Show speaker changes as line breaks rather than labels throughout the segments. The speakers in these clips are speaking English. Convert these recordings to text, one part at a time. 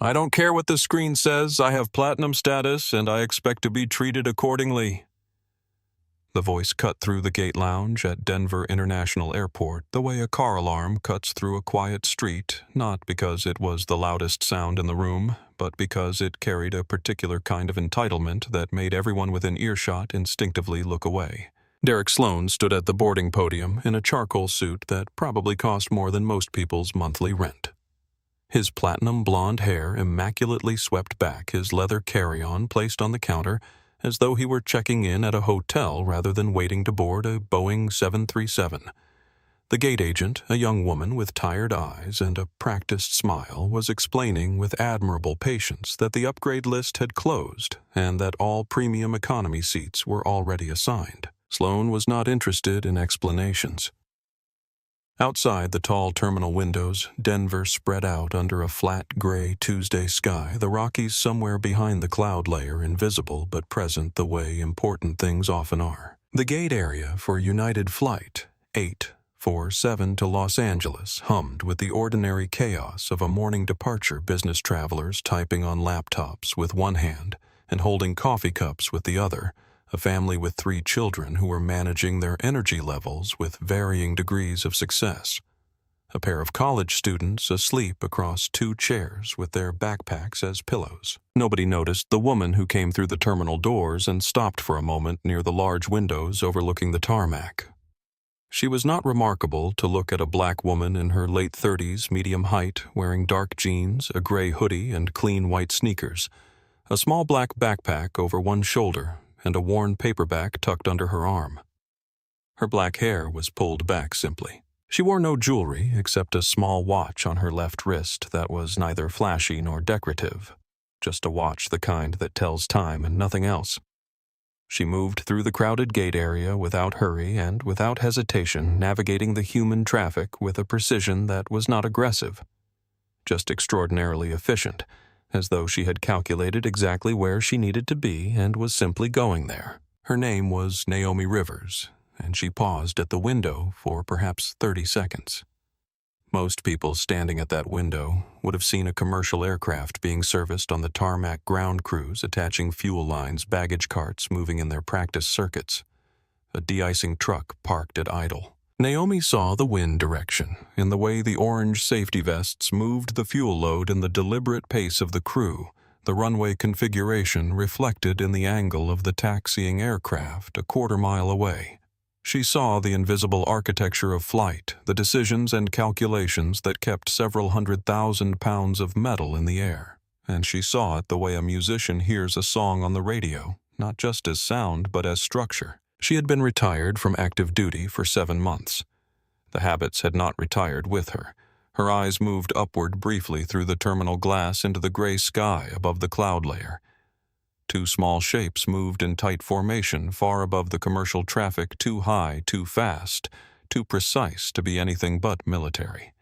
I don't care what the screen says, I have platinum status and I expect to be treated accordingly. The voice cut through the gate lounge at Denver International Airport the way a car alarm cuts through a quiet street, not because it was the loudest sound in the room, but because it carried a particular kind of entitlement that made everyone within earshot instinctively look away. Derek Sloan stood at the boarding podium in a charcoal suit that probably cost more than most people's monthly rent. His platinum blonde hair immaculately swept back, his leather carry-on placed on the counter as though he were checking in at a hotel rather than waiting to board a Boeing 737. The gate agent, a young woman with tired eyes and a practiced smile, was explaining with admirable patience that the upgrade list had closed and that all premium economy seats were already assigned. Sloan was not interested in explanations. Outside the tall terminal windows, Denver spread out under a flat gray Tuesday sky, the Rockies somewhere behind the cloud layer, invisible but present the way important things often are. The gate area for United Flight 847 to Los Angeles hummed with the ordinary chaos of a morning departure, business travelers typing on laptops with one hand and holding coffee cups with the other, a family with 3 children who were managing their energy levels with varying degrees of success, a pair of college students asleep across 2 chairs with their backpacks as pillows. Nobody noticed the woman who came through the terminal doors and stopped for a moment near the large windows overlooking the tarmac. She was not remarkable to look at: a black woman in her late 30s, medium height, wearing dark jeans, a gray hoodie, and clean white sneakers, a small black backpack over one shoulder, and a worn paperback tucked under her arm. Her black hair was pulled back simply. She wore no jewelry except a small watch on her left wrist that was neither flashy nor decorative, just a watch the kind that tells time and nothing else. She moved through the crowded gate area without hurry and without hesitation, navigating the human traffic with a precision that was not aggressive, just extraordinarily efficient, as though she had calculated exactly where she needed to be and was simply going there. Her name was Naomi Rivers, and she paused at the window for perhaps 30 seconds. Most people standing at that window would have seen a commercial aircraft being serviced on the tarmac, ground crews attaching fuel lines, baggage carts moving in their practice circuits, a de-icing truck parked at idle. Naomi saw the wind direction in the way the orange safety vests moved the fuel load and the deliberate pace of the crew, the runway configuration reflected in the angle of the taxiing aircraft a quarter-mile away. She saw the invisible architecture of flight, the decisions and calculations that kept several 100,000 pounds of metal in the air. And she saw it the way a musician hears a song on the radio, not just as sound but as structure. She had been retired from active duty for 7 months. The habits had not retired with her. Her eyes moved upward briefly through the terminal glass into the gray sky above the cloud layer. 2 small shapes moved in tight formation far above the commercial traffic, too high, too fast, too precise to be anything but military.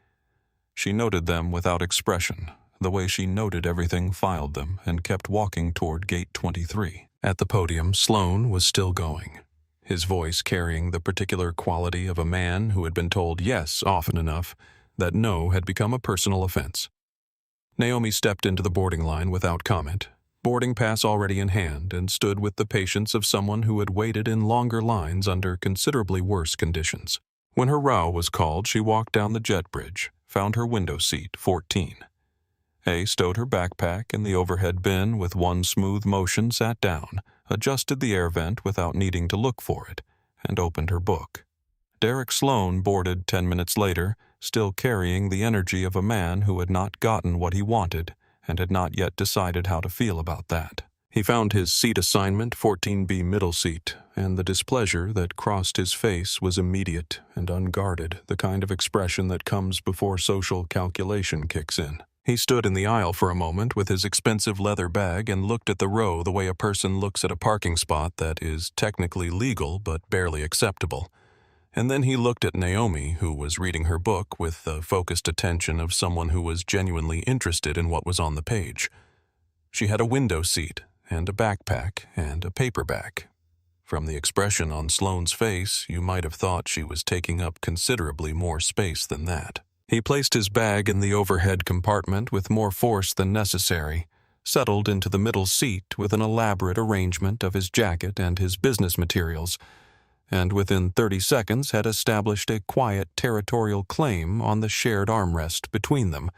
She noted them without expression, the way she noted everything, filed them, and kept walking toward Gate 23. At the podium, Sloan was still going, his voice carrying the particular quality of a man who had been told yes often enough that no had become a personal offense. Naomi stepped into the boarding line without comment, boarding pass already in hand, and stood with the patience of someone who had waited in longer lines under considerably worse conditions. When her row was called, she walked down the jet bridge, found her window seat, 14. A stowed her backpack in the overhead bin with one smooth motion, sat down, adjusted the air vent without needing to look for it, and opened her book. Derek Sloan boarded 10 minutes later, still carrying the energy of a man who had not gotten what he wanted and had not yet decided how to feel about that. He found his seat assignment, 14B middle seat, and the displeasure that crossed his face was immediate and unguarded, the kind of expression that comes before social calculation kicks in. He stood in the aisle for a moment with his expensive leather bag and looked at the row the way a person looks at a parking spot that is technically legal but barely acceptable. And then he looked at Naomi, who was reading her book with the focused attention of someone who was genuinely interested in what was on the page. She had a window seat and a backpack and a paperback. From the expression on Sloane's face, you might have thought she was taking up considerably more space than that. He placed his bag in the overhead compartment with more force than necessary, settled into the middle seat with an elaborate arrangement of his jacket and his business materials, and within 30 seconds had established a quiet territorial claim on the shared armrest between them,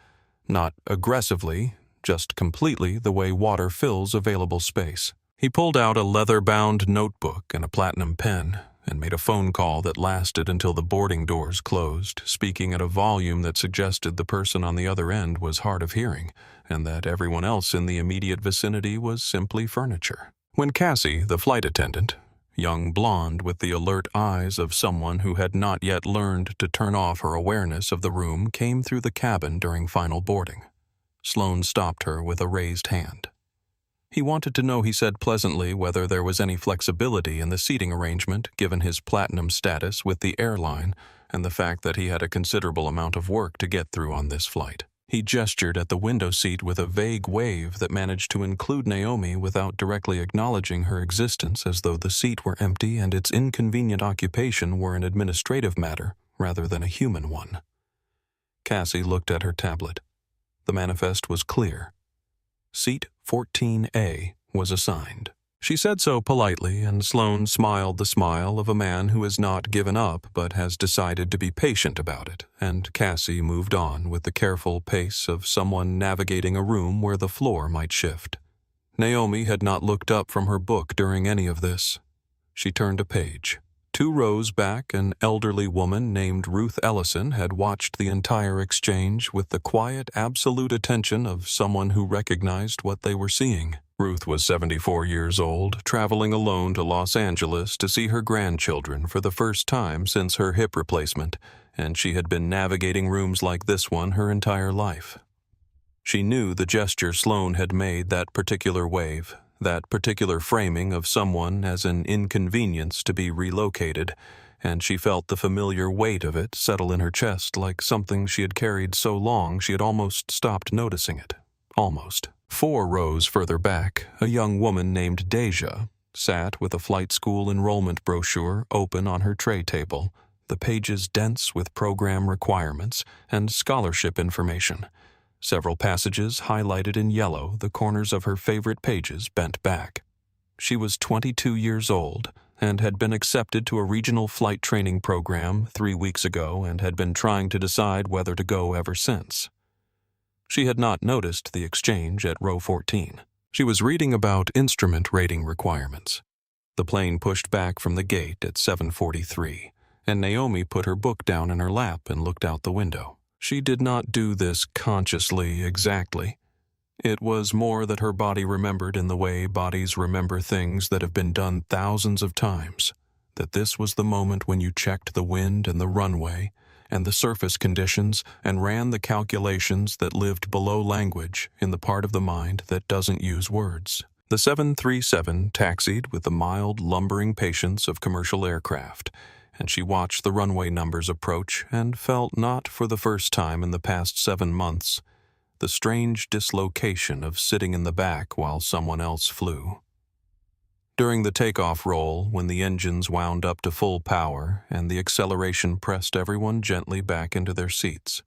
not aggressively, just completely the way water fills available space. He pulled out a leather-bound notebook and a platinum pen, and made a phone call that lasted until the boarding doors closed, speaking at a volume that suggested the person on the other end was hard of hearing, and that everyone else in the immediate vicinity was simply furniture. When Cassie, the flight attendant, young blonde with the alert eyes of someone who had not yet learned to turn off her awareness of the room, came through the cabin during final boarding, Sloane stopped her with a raised hand. He wanted to know, he said pleasantly, whether there was any flexibility in the seating arrangement given his platinum status with the airline and the fact that he had a considerable amount of work to get through on this flight. He gestured at the window seat with a vague wave that managed to include Naomi without directly acknowledging her existence, as though the seat were empty and its inconvenient occupation were an administrative matter rather than a human one. Cassie looked at her tablet. The manifest was clear. Seat 14A was assigned. She said so politely, and Sloane smiled the smile of a man who has not given up but has decided to be patient about it, and Cassie moved on with the careful pace of someone navigating a room where the floor might shift. Naomi had not looked up from her book during any of this. She turned a page. 2 rows back, an elderly woman named Ruth Ellison had watched the entire exchange with the quiet, absolute attention of someone who recognized what they were seeing. Ruth was 74 years old, traveling alone to Los Angeles to see her grandchildren for the first time since her hip replacement, and she had been navigating rooms like this one her entire life. She knew the gesture Sloane had made, that particular wave, that particular framing of someone as an inconvenience to be relocated, and she felt the familiar weight of it settle in her chest like something she had carried so long she had almost stopped noticing it. Almost. 4 rows further back, a young woman named Deja sat with a flight school enrollment brochure open on her tray table, the pages dense with program requirements and scholarship information. Several passages highlighted in yellow, the corners of her favorite pages bent back. She was 22 years old and had been accepted to a regional flight training program 3 weeks ago and had been trying to decide whether to go ever since. She had not noticed the exchange at row 14. She was reading about instrument rating requirements. The plane pushed back from the gate at 7:43, and Naomi put her book down in her lap and looked out the window. She did not do this consciously exactly. It was more that her body remembered in the way bodies remember things that have been done thousands of times, that this was the moment when you checked the wind and the runway and the surface conditions and ran the calculations that lived below language in the part of the mind that doesn't use words. The 737 taxied with the mild, lumbering patience of commercial aircraft, and she watched the runway numbers approach and felt, not for the first time in the past 7 months, the strange dislocation of sitting in the back while someone else flew. During the takeoff roll, when the engines wound up to full power and the acceleration pressed everyone gently back into their seats,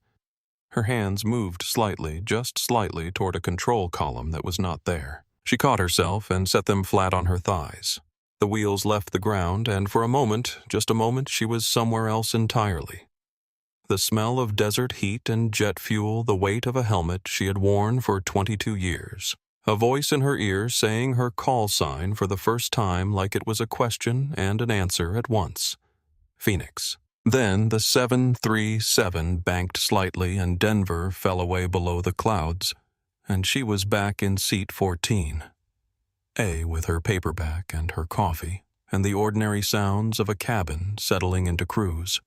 her hands moved slightly, just slightly, toward a control column that was not there. She caught herself and set them flat on her thighs. The wheels left the ground, and for a moment, just a moment, she was somewhere else entirely. The smell of desert heat and jet fuel, the weight of a helmet she had worn for 22 years. A voice in her ear saying her call sign for the first time like it was a question and an answer at once. Phoenix. Then the 737 banked slightly and Denver fell away below the clouds, and she was back in seat 14. With her paperback and her coffee, and the ordinary sounds of a cabin settling into cruise.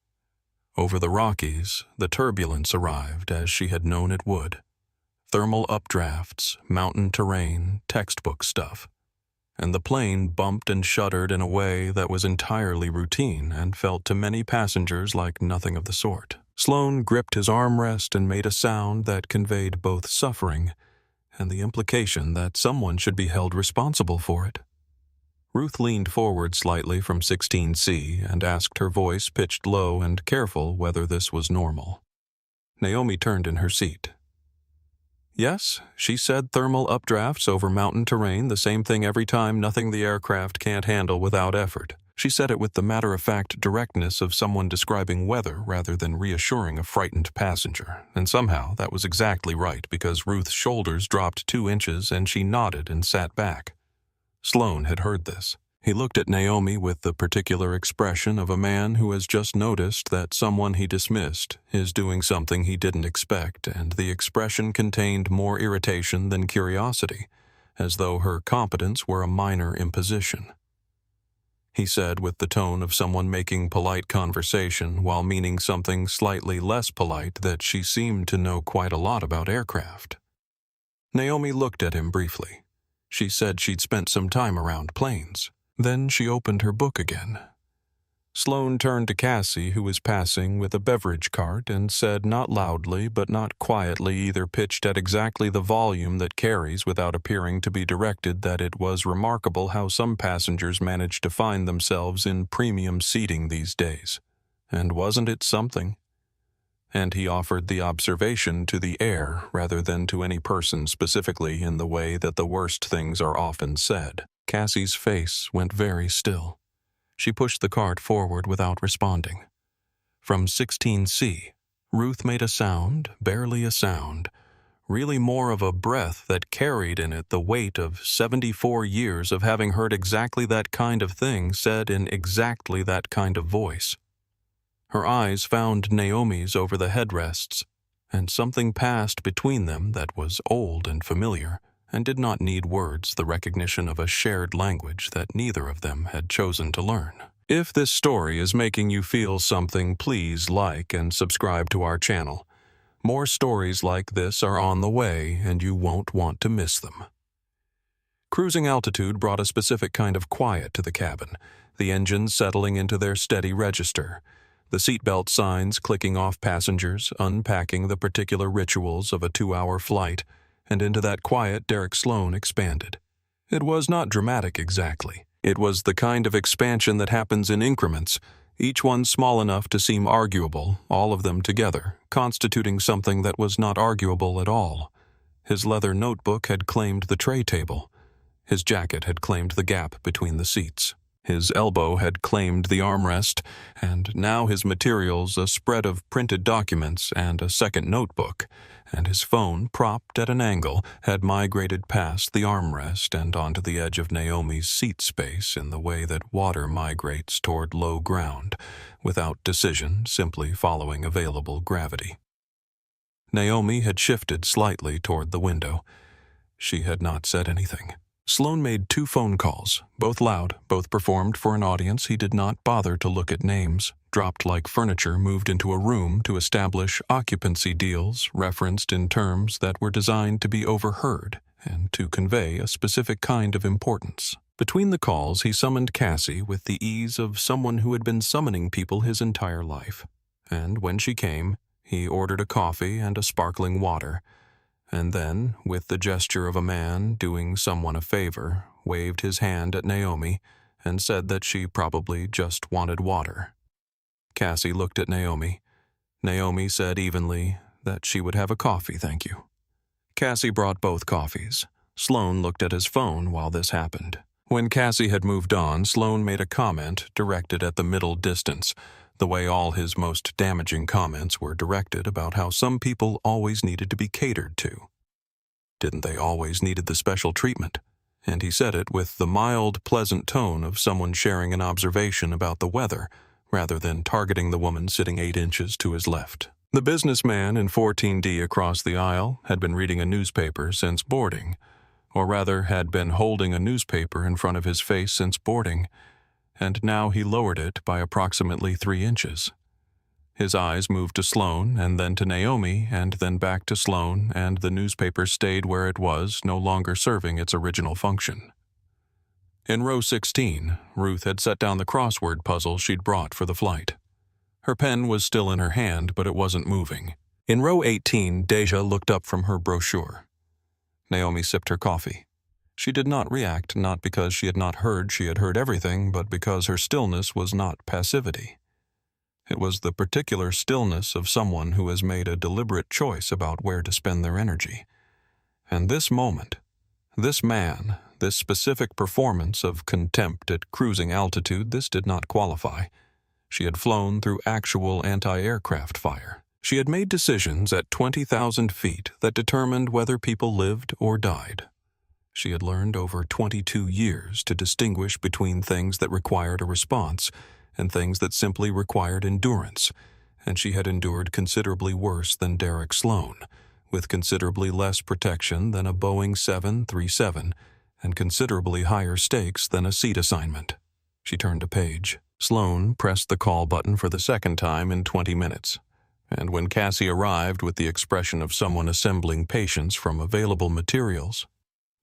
Over the Rockies, the turbulence arrived as she had known it would. Thermal updrafts, mountain terrain, textbook stuff. And the plane bumped and shuddered in a way that was entirely routine and felt to many passengers like nothing of the sort. Sloane gripped his armrest and made a sound that conveyed both suffering and the implication that someone should be held responsible for it. Ruth leaned forward slightly from 16C and asked, her voice pitched low and careful, whether this was normal. Naomi turned in her seat. Yes, she said thermal updrafts over mountain terrain, the same thing every time, nothing the aircraft can't handle without effort. She said it with the matter-of-fact directness of someone describing weather rather than reassuring a frightened passenger. And somehow that was exactly right, because Ruth's shoulders dropped 2 inches and she nodded and sat back. Sloan had heard this. He looked at Naomi with the particular expression of a man who has just noticed that someone he dismissed is doing something he didn't expect, and the expression contained more irritation than curiosity, as though her competence were a minor imposition. He said with the tone of someone making polite conversation while meaning something slightly less polite that she seemed to know quite a lot about aircraft. Naomi looked at him briefly. She said she'd spent some time around planes. Then she opened her book again. Sloan turned to Cassie, who was passing with a beverage cart, and said not loudly but not quietly either, pitched at exactly the volume that carries without appearing to be directed, that it was remarkable how some passengers managed to find themselves in premium seating these days. And wasn't it something? And he offered the observation to the air rather than to any person specifically, in the way that the worst things are often said. Cassie's face went very still. She pushed the cart forward without responding. From 16C, Ruth made a sound, barely a sound, really more of a breath that carried in it the weight of 74 years of having heard exactly that kind of thing said in exactly that kind of voice. Her eyes found Naomi's over the headrests, and something passed between them that was old and familiar, and did not need words, the recognition of a shared language that neither of them had chosen to learn. If this story is making you feel something, please like and subscribe to our channel. More stories like this are on the way, and you won't want to miss them. Cruising altitude brought a specific kind of quiet to the cabin, the engines settling into their steady register, the seatbelt signs clicking off passengers, unpacking the particular rituals of a 2-hour flight, and into that quiet Derek Sloan expanded. It was not dramatic exactly. It was the kind of expansion that happens in increments, each one small enough to seem arguable, all of them together, constituting something that was not arguable at all. His leather notebook had claimed the tray table. His jacket had claimed the gap between the seats. His elbow had claimed the armrest, and now his materials a spread of printed documents and a second notebook, and his phone, propped at an angle, had migrated past the armrest and onto the edge of Naomi's seat space in the way that water migrates toward low ground, without decision, simply following available gravity. Naomi had shifted slightly toward the window. She had not said anything. Sloan made 2 phone calls, both loud, both performed for an audience. He did not bother to look at names. Dropped like furniture, moved into a room to establish occupancy deals referenced in terms that were designed to be overheard and to convey a specific kind of importance. Between the calls, he summoned Cassie with the ease of someone who had been summoning people his entire life. And when she came, he ordered a coffee and a sparkling water, and then, with the gesture of a man doing someone a favor, waved his hand at Naomi and said that she probably just wanted water. Cassie looked at Naomi. Naomi said evenly that she would have a coffee, thank you. Cassie brought both coffees. Sloan looked at his phone while this happened. When Cassie had moved on, Sloan made a comment directed at the middle distance, the way all his most damaging comments were directed about how some people always needed to be catered to. Didn't they always needed the special treatment? And he said it with the mild, pleasant tone of someone sharing an observation about the weather, rather than targeting the woman sitting 8 inches to his left. The businessman in 14D across the aisle had been reading a newspaper since boarding, or rather had been holding a newspaper in front of his face since boarding, and now he lowered it by approximately 3 inches. His eyes moved to Sloan, and then to Naomi, and then back to Sloan, and the newspaper stayed where it was, no longer serving its original function. In row 16, Ruth had set down the crossword puzzle she'd brought for the flight. Her pen was still in her hand, but it wasn't moving. In row 18, Deja looked up from her brochure. Naomi sipped her coffee. She did not react, not because she had not heard she had heard everything, but because her stillness was not passivity. It was the particular stillness of someone who has made a deliberate choice about where to spend their energy. And this moment, this man, this specific performance of contempt at cruising altitude, this did not qualify. She had flown through actual anti-aircraft fire. She had made decisions at 20,000 feet that determined whether people lived or died. She had learned over 22 years to distinguish between things that required a response and things that simply required endurance, and she had endured considerably worse than Derek Sloan, with considerably less protection than a Boeing 737 and considerably higher stakes than a seat assignment. She turned a page. Sloan pressed the call button for the second time in 20 minutes, and when Cassie arrived with the expression of someone assembling patients from available materials,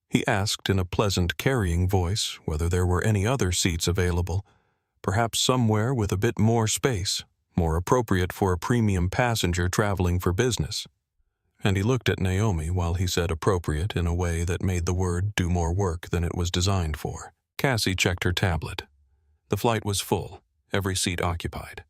he asked in a pleasant, carrying voice whether there were any other seats available, perhaps somewhere with a bit more space, more appropriate for a premium passenger traveling for business. And he looked at Naomi while he said appropriate in a way that made the word do more work than it was designed for. Cassie checked her tablet. The flight was full, every seat occupied.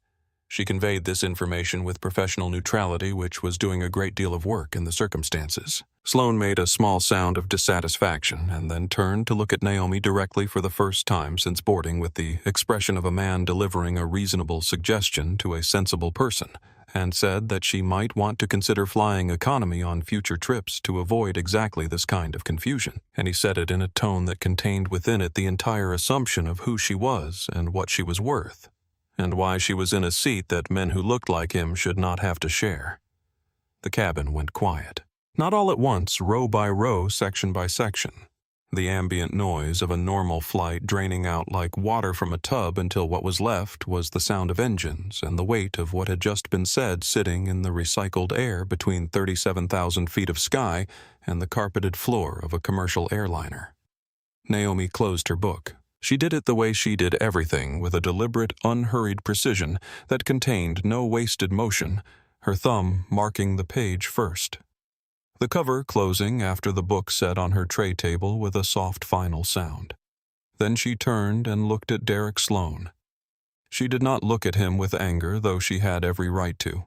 She conveyed this information with professional neutrality, which was doing a great deal of work in the circumstances. Sloan made a small sound of dissatisfaction and then turned to look at Naomi directly for the first time since boarding with the expression of a man delivering a reasonable suggestion to a sensible person, and said that she might want to consider flying economy on future trips to avoid exactly this kind of confusion. And he said it in a tone that contained within it the entire assumption of who she was and what she was worth, and why she was in a seat that men who looked like him should not have to share. The cabin went quiet. Not all at once, row by row, section by section. The ambient noise of a normal flight draining out like water from a tub until what was left was the sound of engines and the weight of what had just been said sitting in the recycled air between 37,000 feet of sky and the carpeted floor of a commercial airliner. Naomi closed her book. She did it the way she did everything, with a deliberate, unhurried precision that contained no wasted motion, her thumb marking the page first. The cover closing after the book set on her tray table with a soft final sound. Then she turned and looked at Derek Sloan. She did not look at him with anger, though she had every right to.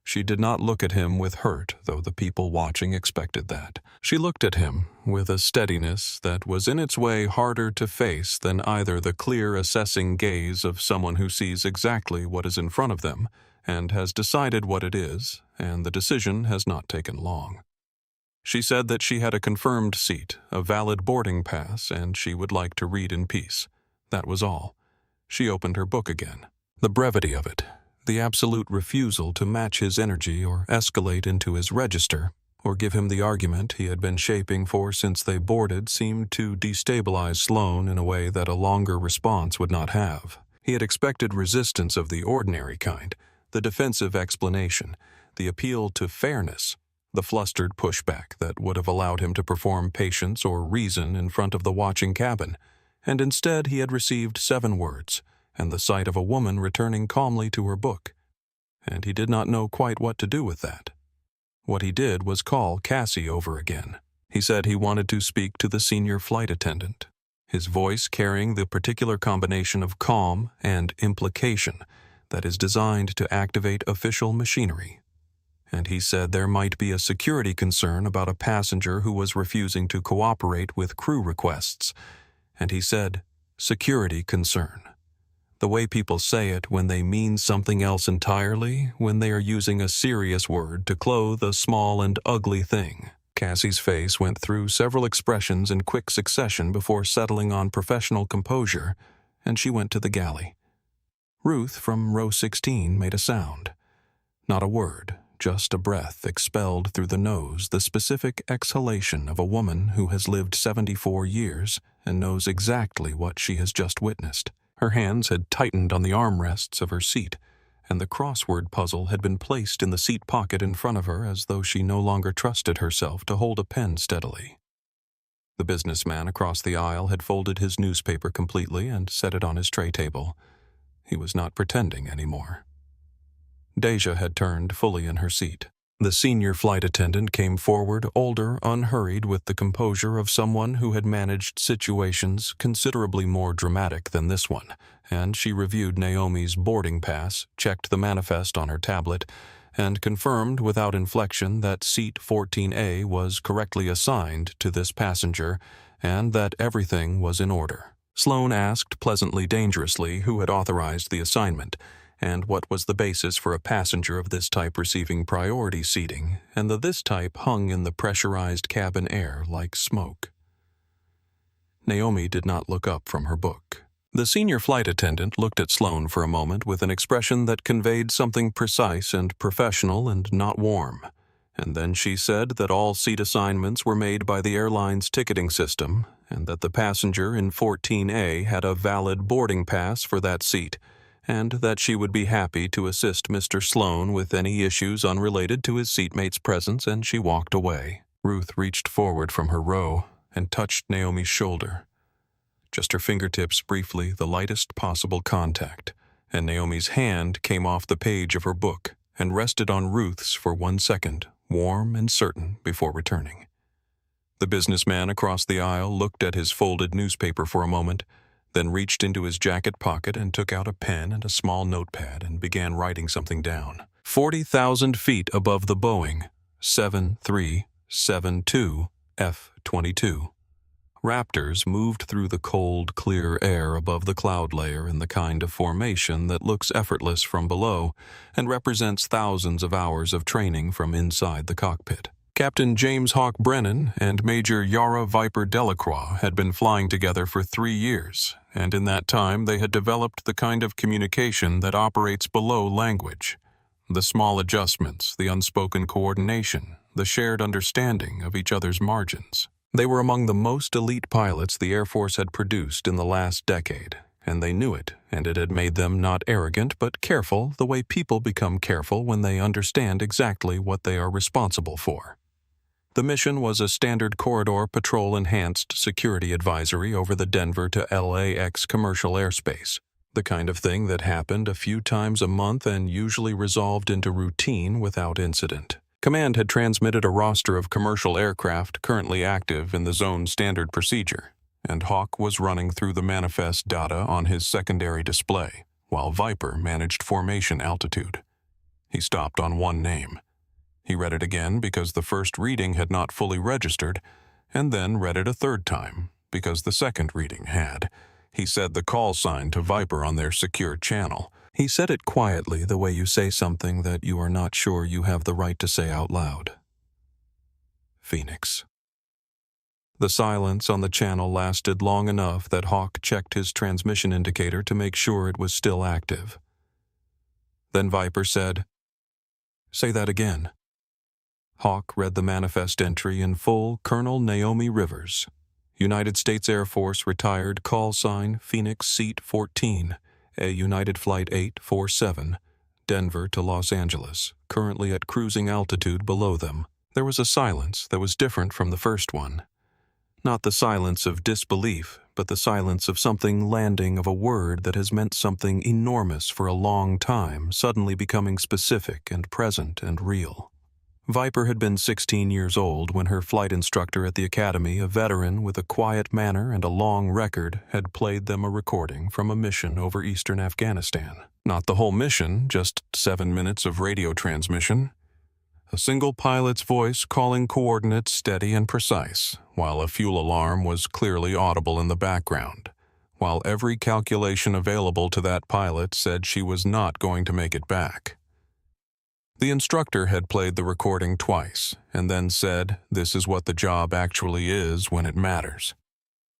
She did not look at him with hurt, though the people watching expected that. She looked at him with a steadiness that was in its way harder to face than either the clear, assessing gaze of someone who sees exactly what is in front of them and has decided what it is, and the decision has not taken long. She said that she had a confirmed seat, a valid boarding pass, and she would like to read in peace. That was all. She opened her book again. The brevity of it, the absolute refusal to match his energy or escalate into his register, or give him the argument he had been shaping for since they boarded, seemed to destabilize Sloan in a way that a longer response would not have. He had expected resistance of the ordinary kind, the defensive explanation, the appeal to fairness, the flustered pushback that would have allowed him to perform patience or reason in front of the watching cabin, and instead he had received 7 words and the sight of a woman returning calmly to her book, and he did not know quite what to do with that. What he did was call Cassie over again. He said he wanted to speak to the senior flight attendant, his voice carrying the particular combination of calm and implication that is designed to activate official machinery. And he said there might be a security concern about a passenger who was refusing to cooperate with crew requests. And he said, security concern. The way people say it when they mean something else entirely, when they are using a serious word to clothe a small and ugly thing. Cassie's face went through several expressions in quick succession before settling on professional composure, and she went to the galley. Ruth from row 16 made a sound. Not a word. Just a breath expelled through the nose, the specific exhalation of a woman who has lived 74 years and knows exactly what she has just witnessed. Her hands had tightened on the armrests of her seat, and the crossword puzzle had been placed in the seat pocket in front of her as though she no longer trusted herself to hold a pen steadily. The businessman across the aisle had folded his newspaper completely and set it on his tray table. He was not pretending anymore. Deja had turned fully in her seat. The senior flight attendant came forward, older, unhurried, with the composure of someone who had managed situations considerably more dramatic than this one, and she reviewed Naomi's boarding pass, checked the manifest on her tablet, and confirmed without inflection that seat 14A was correctly assigned to this passenger and that everything was in order. Sloane asked pleasantly dangerously who had authorized the assignment, and what was the basis for a passenger of this type receiving priority seating, and that this type hung in the pressurized cabin air like smoke. Naomi did not look up from her book. The senior flight attendant looked at Sloane for a moment with an expression that conveyed something precise and professional and not warm, and then she said that all seat assignments were made by the airline's ticketing system, and that the passenger in 14A had a valid boarding pass for that seat, and that she would be happy to assist Mr. Sloane with any issues unrelated to his seatmate's presence, and she walked away. Ruth reached forward from her row and touched Naomi's shoulder. Just her fingertips briefly, the lightest possible contact, and Naomi's hand came off the page of her book and rested on Ruth's for 1 second, warm and certain, before returning. The businessman across the aisle looked at his folded newspaper for a moment, then reached into his jacket pocket and took out a pen and a small notepad and began writing something down. 40,000 feet above the Boeing 7372 F-22. Raptors moved through the cold, clear air above the cloud layer in the kind of formation that looks effortless from below and represents thousands of hours of training from inside the cockpit. Captain James Hawk Brennan and Major Yara Viper Delacroix had been flying together for 3 years, and in that time they had developed the kind of communication that operates below language. The small adjustments, the unspoken coordination, the shared understanding of each other's margins. They were among the most elite pilots the Air Force had produced in the last decade, and they knew it, and it had made them not arrogant but careful, the way people become careful when they understand exactly what they are responsible for. The mission was a standard corridor patrol enhanced security advisory over the Denver to LAX commercial airspace, the kind of thing that happened a few times a month and usually resolved into routine without incident. Command had transmitted a roster of commercial aircraft currently active in the zone standard procedure, and Hawk was running through the manifest data on his secondary display, while Viper managed formation altitude. He stopped on one name. He read it again because the first reading had not fully registered, and then read it a third time because the second reading had. He said the call sign to Viper on their secure channel. He said it quietly, the way you say something that you are not sure you have the right to say out loud. Phoenix. The silence on the channel lasted long enough that Hawk checked his transmission indicator to make sure it was still active. Then Viper said, "Say that again." Hawk read the manifest entry in full. Colonel Naomi Rivers, United States Air Force, retired, call sign Phoenix, seat 14, a United Flight 847, Denver to Los Angeles, currently at cruising altitude below them. There was a silence that was different from the first one. Not the silence of disbelief, but the silence of something landing, of a word that has meant something enormous for a long time, suddenly becoming specific and present and real. Viper had been 16 years old when her flight instructor at the academy, a veteran with a quiet manner and a long record, had played them a recording from a mission over eastern Afghanistan. Not the whole mission, just 7 minutes of radio transmission. A single pilot's voice calling coordinates steady and precise, while a fuel alarm was clearly audible in the background, while every calculation available to that pilot said she was not going to make it back. The instructor had played the recording twice, and then said, "This is what the job actually is when it matters."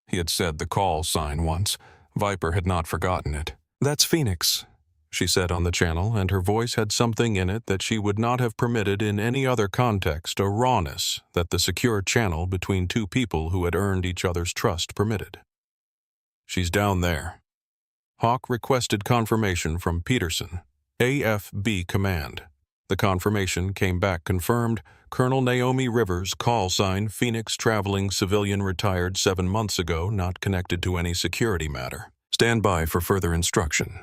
He had said the call sign once. Viper had not forgotten it. "That's Phoenix," she said on the channel, and her voice had something in it that she would not have permitted in any other context, a rawness that the secure channel between two people who had earned each other's trust permitted. "She's down there." Hawk requested confirmation from Peterson, AFB Command. The confirmation came back confirmed. Colonel Naomi Rivers, call sign Phoenix, traveling civilian, retired 7 months ago, not connected to any security matter. Stand by for further instruction.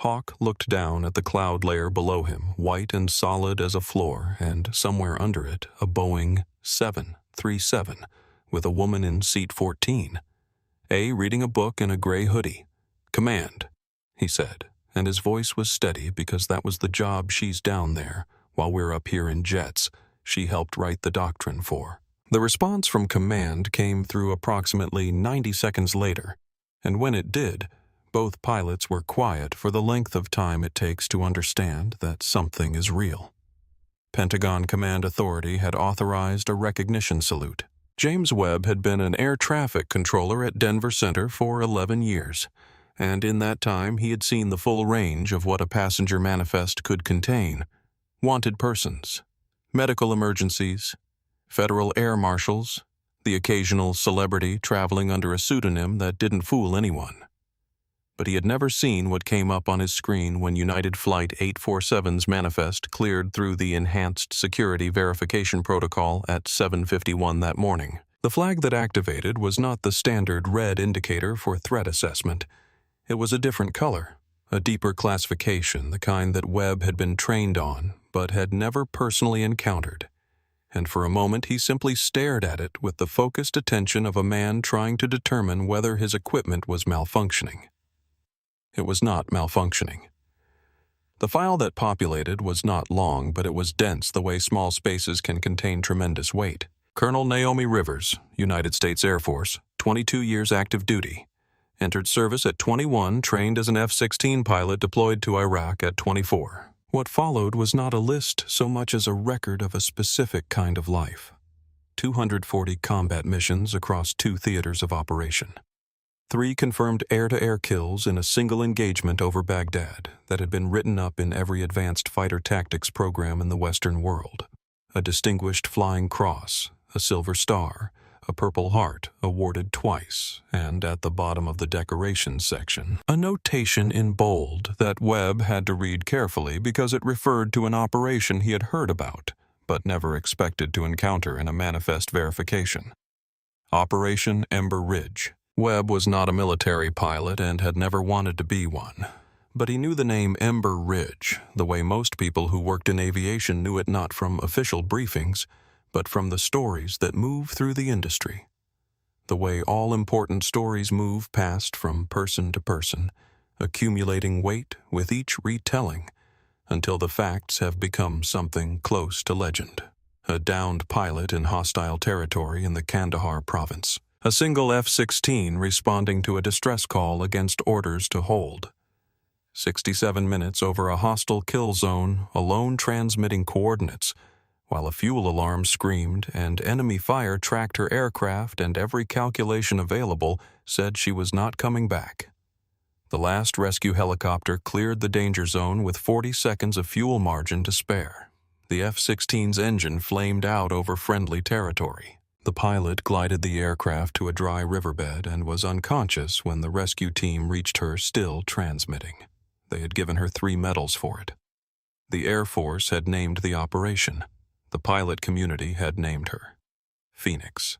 Hawk looked down at the cloud layer below him, white and solid as a floor, and somewhere under it, a Boeing 737 with a woman in seat 14. A reading a book in a gray hoodie. "Command," he said, and his voice was steady because that was the job she's down there, while we're up here in jets, she helped write the doctrine for. The response from command came through approximately 90 seconds later, and when it did, both pilots were quiet for the length of time it takes to understand that something is real. Pentagon Command Authority had authorized a recognition salute. James Webb had been an air traffic controller at Denver Center for 11 years, and in that time he had seen the full range of what a passenger manifest could contain: wanted persons, medical emergencies, federal air marshals, the occasional celebrity traveling under a pseudonym that didn't fool anyone. But he had never seen what came up on his screen when United Flight 847's manifest cleared through the enhanced security verification protocol at 7:51 that morning. The flag that activated was not the standard red indicator for threat assessment. It was a different color, a deeper classification, the kind that Webb had been trained on, but had never personally encountered. And for a moment he simply stared at it with the focused attention of a man trying to determine whether his equipment was malfunctioning. It was not malfunctioning. The file that populated was not long, but it was dense the way small spaces can contain tremendous weight. Colonel Naomi Rivers, United States Air Force, 22 years active duty. Entered service at 21, trained as an F-16 pilot, deployed to Iraq at 24. What followed was not a list so much as a record of a specific kind of life. 240 combat missions across 2 theaters of operation. 3 confirmed air-to-air kills in a single engagement over Baghdad that had been written up in every advanced fighter tactics program in the Western world. A Distinguished Flying Cross, a Silver Star, a Purple Heart awarded twice, and at the bottom of the decorations section, a notation in bold that Webb had to read carefully because it referred to an operation he had heard about, but never expected to encounter in a manifest verification. Operation Ember Ridge. Webb was not a military pilot and had never wanted to be one, but he knew the name Ember Ridge the way most people who worked in aviation knew it, not from official briefings, but from the stories that move through the industry. The way all important stories move past from person to person, accumulating weight with each retelling, until the facts have become something close to legend. A downed pilot in hostile territory in the Kandahar province. A single F-16 responding to a distress call against orders to hold. 67 minutes over a hostile kill zone, alone transmitting coordinates, while a fuel alarm screamed and enemy fire tracked her aircraft, and every calculation available said she was not coming back. The last rescue helicopter cleared the danger zone with 40 seconds of fuel margin to spare. The F-16's engine flamed out over friendly territory. The pilot glided the aircraft to a dry riverbed and was unconscious when the rescue team reached her, still transmitting. They had given her 3 medals for it. The Air Force had named the operation. The pilot community had named her Phoenix.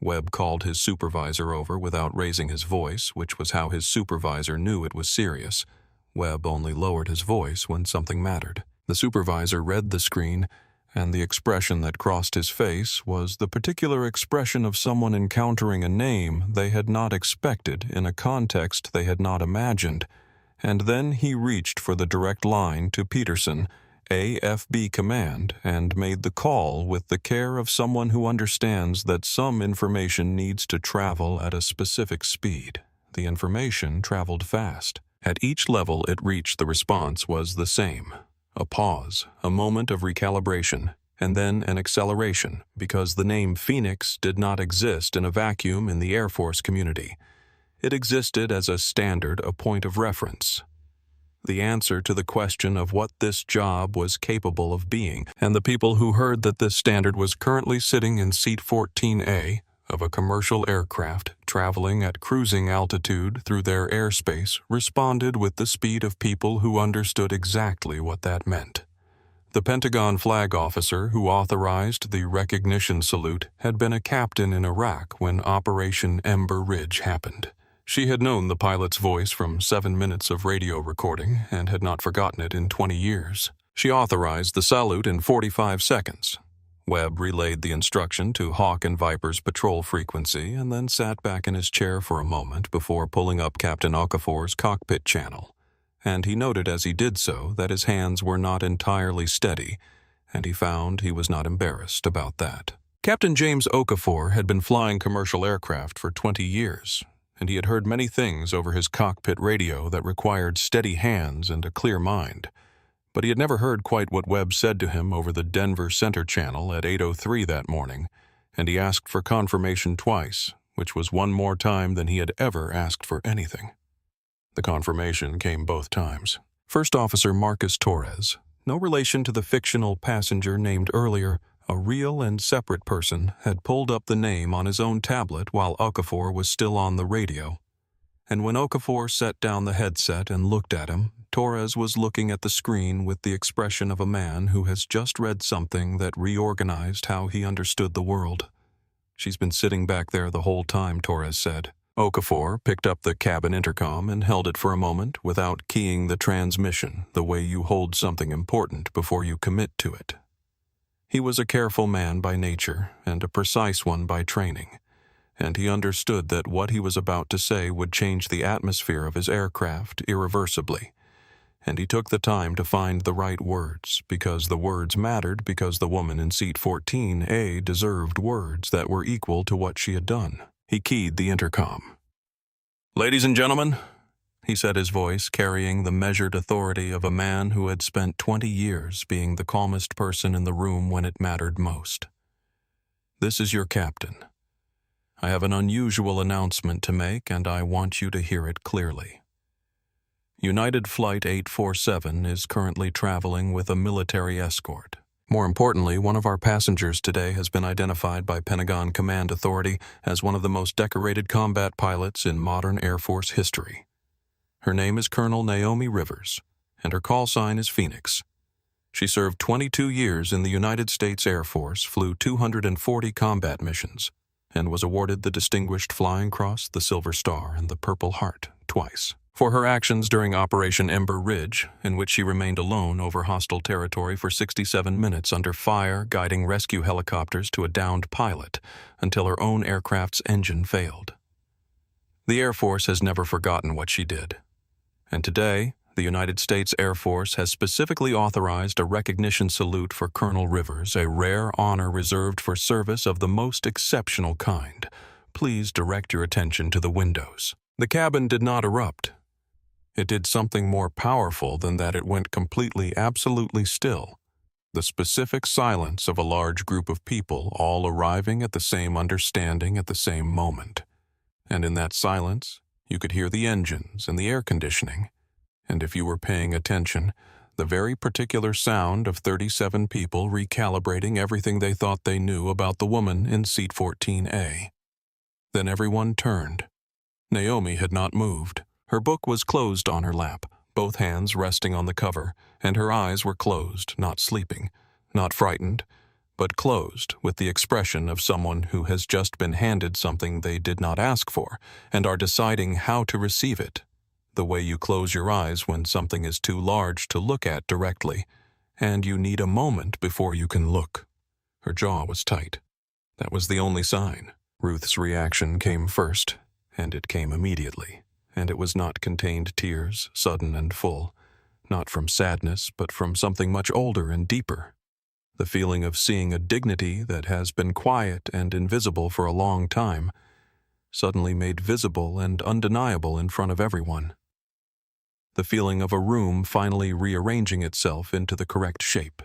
Webb called his supervisor over without raising his voice, which was how his supervisor knew it was serious. Webb only lowered his voice when something mattered. The supervisor read the screen, and the expression that crossed his face was the particular expression of someone encountering a name they had not expected in a context they had not imagined, and then he reached for the direct line to Peterson, AFB Command, and made the call with the care of someone who understands that some information needs to travel at a specific speed. The information traveled fast. At each level it reached, the response was the same. A pause, a moment of recalibration, and then an acceleration, because the name Phoenix did not exist in a vacuum in the Air Force community. It existed as a standard, a point of reference. The answer to the question of what this job was capable of being, and the people who heard that this standard was currently sitting in seat 14A of a commercial aircraft traveling at cruising altitude through their airspace responded with the speed of people who understood exactly what that meant. The Pentagon flag officer who authorized the recognition salute had been a captain in Iraq when Operation Ember Ridge happened. She had known the pilot's voice from 7 minutes of radio recording and had not forgotten it in 20 years. She authorized the salute in 45 seconds. Webb relayed the instruction to Hawk and Viper's patrol frequency and then sat back in his chair for a moment before pulling up Captain Okafor's cockpit channel. And he noted as he did so that his hands were not entirely steady, and he found he was not embarrassed about that. Captain James Okafor had been flying commercial aircraft for 20 years, and he had heard many things over his cockpit radio that required steady hands and a clear mind. But he had never heard quite what Webb said to him over the Denver Center channel at 8:03 that morning, and he asked for confirmation twice, which was one more time than he had ever asked for anything. The confirmation came both times. First Officer Marcus Torres, no relation to the fictional passenger named earlier, a real and separate person, had pulled up the name on his own tablet while Okafor was still on the radio. And when Okafor set down the headset and looked at him, Torres was looking at the screen with the expression of a man who has just read something that reorganized how he understood the world. "She's been sitting back there the whole time," Torres said. Okafor picked up the cabin intercom and held it for a moment without keying the transmission, the way you hold something important before you commit to it. He was a careful man by nature and a precise one by training, and he understood that what he was about to say would change the atmosphere of his aircraft irreversibly. And he took the time to find the right words, because the words mattered, because the woman in seat 14A deserved words that were equal to what she had done. He keyed the intercom. "Ladies and gentlemen," he said, his voice carrying the measured authority of a man who had spent 20 years being the calmest person in the room when it mattered most. "This is your captain. I have an unusual announcement to make, and I want you to hear it clearly. United Flight 847 is currently traveling with a military escort. More importantly, one of our passengers today has been identified by Pentagon Command Authority as one of the most decorated combat pilots in modern Air Force history. Her name is Colonel Naomi Rivers, and her call sign is Phoenix. She served 22 years in the United States Air Force, flew 240 combat missions, and was awarded the Distinguished Flying Cross, the Silver Star, and the Purple Heart twice for her actions during Operation Ember Ridge, in which she remained alone over hostile territory for 67 minutes under fire, guiding rescue helicopters to a downed pilot until her own aircraft's engine failed. The Air Force has never forgotten what she did. And today, the United States Air Force has specifically authorized a recognition salute for Colonel Rivers, a rare honor reserved for service of the most exceptional kind. Please direct your attention to the windows." The cabin did not erupt. It did something more powerful than that. It went completely, absolutely still. The specific silence of a large group of people all arriving at the same understanding at the same moment. And in that silence, you could hear the engines and the air conditioning. And if you were paying attention, the very particular sound of 37 people recalibrating everything they thought they knew about the woman in seat 14A. Then everyone turned. Naomi had not moved. Her book was closed on her lap, both hands resting on the cover, and her eyes were closed, not sleeping, not frightened, but closed with the expression of someone who has just been handed something they did not ask for and are deciding how to receive it, the way you close your eyes when something is too large to look at directly, and you need a moment before you can look. Her jaw was tight. That was the only sign. Ruth's reaction came first, and it came immediately. And it was not contained tears, sudden and full, not from sadness, but from something much older and deeper. The feeling of seeing a dignity that has been quiet and invisible for a long time, suddenly made visible and undeniable in front of everyone. The feeling of a room finally rearranging itself into the correct shape.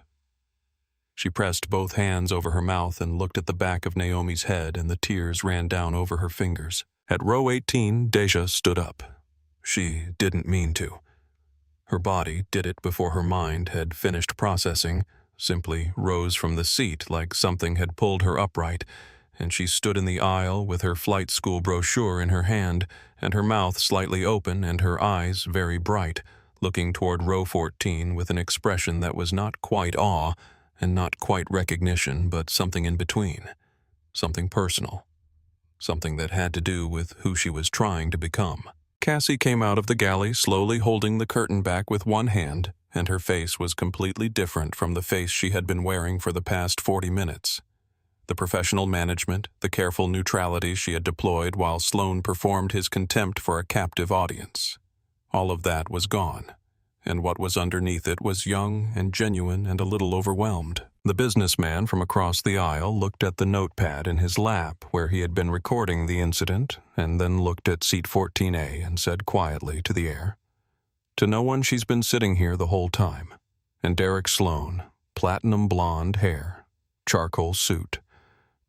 She pressed both hands over her mouth and looked at the back of Naomi's head, and the tears ran down over her fingers. At row 18, Deja stood up. She didn't mean to. Her body did it before her mind had finished processing, simply rose from the seat like something had pulled her upright, and she stood in the aisle with her flight school brochure in her hand, and her mouth slightly open and her eyes very bright, looking toward row 14 with an expression that was not quite awe and not quite recognition, but something in between, something personal. something that had to do with who she was trying to become. Cassie came out of the galley slowly holding the curtain back with one hand, and her face was completely different from the face she had been wearing for the past 40 minutes. The professional management, the careful neutrality she had deployed while Sloane performed his contempt for a captive audience. All of that was gone, and what was underneath it was young and genuine and a little overwhelmed. The businessman from across the aisle looked at the notepad in his lap where he had been recording the incident, and then looked at seat 14A and said quietly to the air, "To no one, she's been sitting here the whole time." And Derek Sloane, platinum blonde hair, charcoal suit,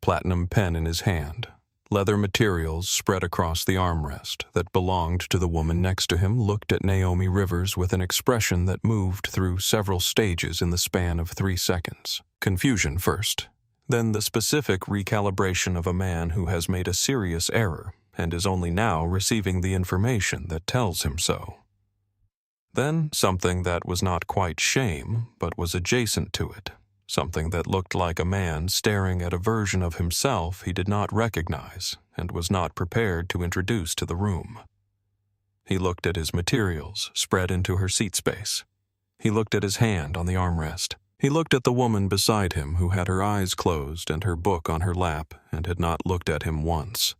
platinum pen in his hand, leather materials spread across the armrest that belonged to the woman next to him, looked at Naomi Rivers with an expression that moved through several stages in the span of 3 seconds. Confusion first, then the specific recalibration of a man who has made a serious error and is only now receiving the information that tells him so. Then something that was not quite shame, but was adjacent to it. Something that looked like a man staring at a version of himself he did not recognize and was not prepared to introduce to the room. He looked at his materials spread into her seat space. He looked at his hand on the armrest. He looked at the woman beside him who had her eyes closed and her book on her lap and had not looked at him once.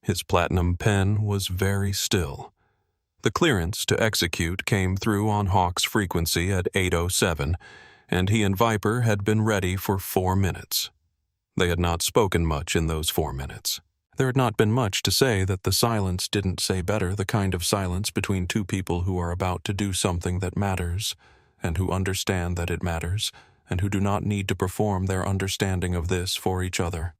His platinum pen was very still. The clearance to execute came through on Hawk's frequency at 8:07, and he and Viper had been ready for 4 minutes. They had not spoken much in those 4 minutes. There had not been much to say that the silence didn't say better, the kind of silence between two people who are about to do something that matters, and who understand that it matters, and who do not need to perform their understanding of this for each other.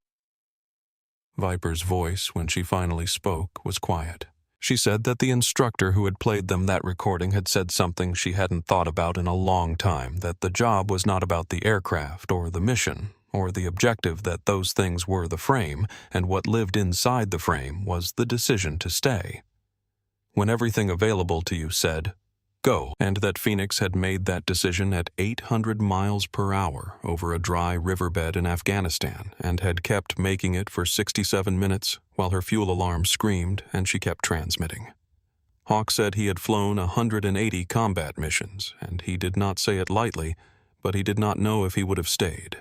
Viper's voice, when she finally spoke, was quiet. She said that the instructor who had played them that recording had said something she hadn't thought about in a long time, that the job was not about the aircraft or the mission or the objective, that those things were the frame, and what lived inside the frame was the decision to stay. When everything available to you said, "Go," and that Phoenix had made that decision at 800 miles per hour over a dry riverbed in Afghanistan and had kept making it for 67 minutes while her fuel alarm screamed and she kept transmitting. Hawk said he had flown 180 combat missions, and he did not say it lightly, but he did not know if he would have stayed.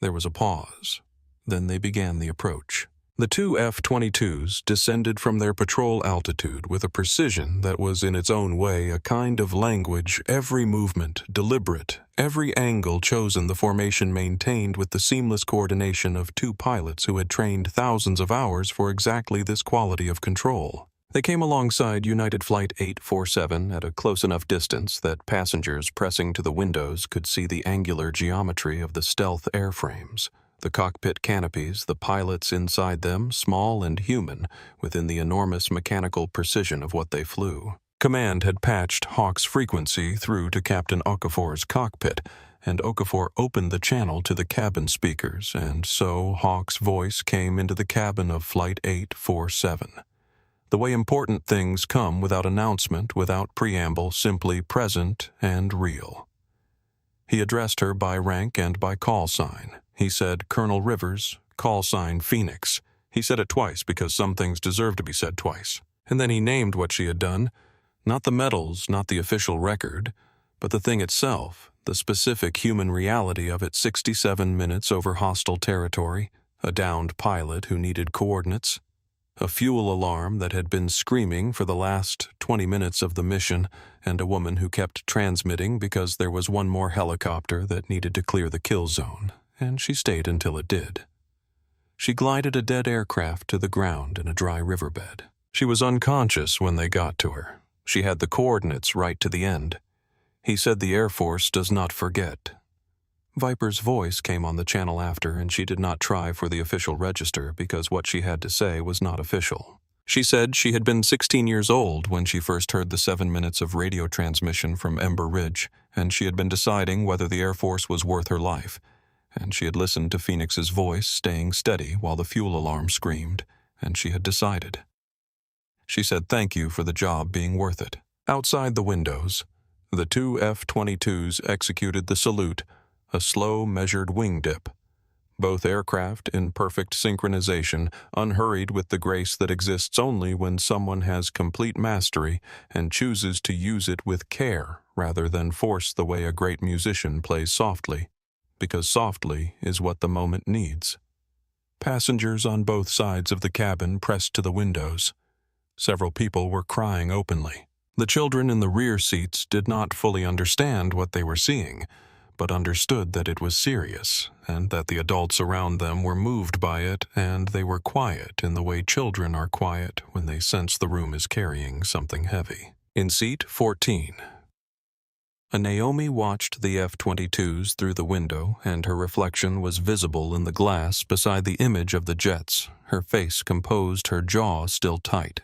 There was a pause. Then they began the approach. The 2 F-22s descended from their patrol altitude with a precision that was in its own way a kind of language, every movement deliberate, every angle chosen, the formation maintained with the seamless coordination of 2 pilots who had trained thousands of hours for exactly this quality of control. They came alongside United Flight 847 at a close enough distance that passengers pressing to the windows could see the angular geometry of the stealth airframes. The cockpit canopies, the pilots inside them, small and human, within the enormous mechanical precision of what they flew. Command had patched Hawk's frequency through to Captain Okafor's cockpit, and Okafor opened the channel to the cabin speakers, and so Hawk's voice came into the cabin of Flight 847. The way important things come without announcement, without preamble, simply present and real. He addressed her by rank and by call sign. He said, "Colonel Rivers, call sign Phoenix." He said it twice because some things deserve to be said twice. And then he named what she had done. Not the medals, not the official record, but the thing itself, the specific human reality of it. 67 minutes over hostile territory, a downed pilot who needed coordinates, a fuel alarm that had been screaming for the last 20 minutes of the mission, and a woman who kept transmitting because there was one more helicopter that needed to clear the kill zone. And she stayed until it did. She glided a dead aircraft to the ground in a dry riverbed. She was unconscious when they got to her. She had the coordinates right to the end. He said the Air Force does not forget. Viper's voice came on the channel after, and she did not try for the official register because what she had to say was not official. She said she had been 16 years old when she first heard the 7 minutes of radio transmission from Ember Ridge, and she had been deciding whether the Air Force was worth her life. And she had listened to Phoenix's voice staying steady while the fuel alarm screamed, and she had decided. She said thank you for the job being worth it. Outside the windows, the 2 F-22s executed the salute, a slow, measured wing dip. both aircraft in perfect synchronization, unhurried with the grace that exists only when someone has complete mastery and chooses to use it with care rather than force the way a great musician plays softly, because softly is what the moment needs. Passengers on both sides of the cabin pressed to the windows. Several people were crying openly. The children in the rear seats did not fully understand what they were seeing, but understood that it was serious, and that the adults around them were moved by it, and they were quiet in the way children are quiet when they sense the room is carrying something heavy. In seat 14, Naomi watched the F-22s through the window, and her reflection was visible in the glass beside the image of the jets, her face composed, her jaw still tight.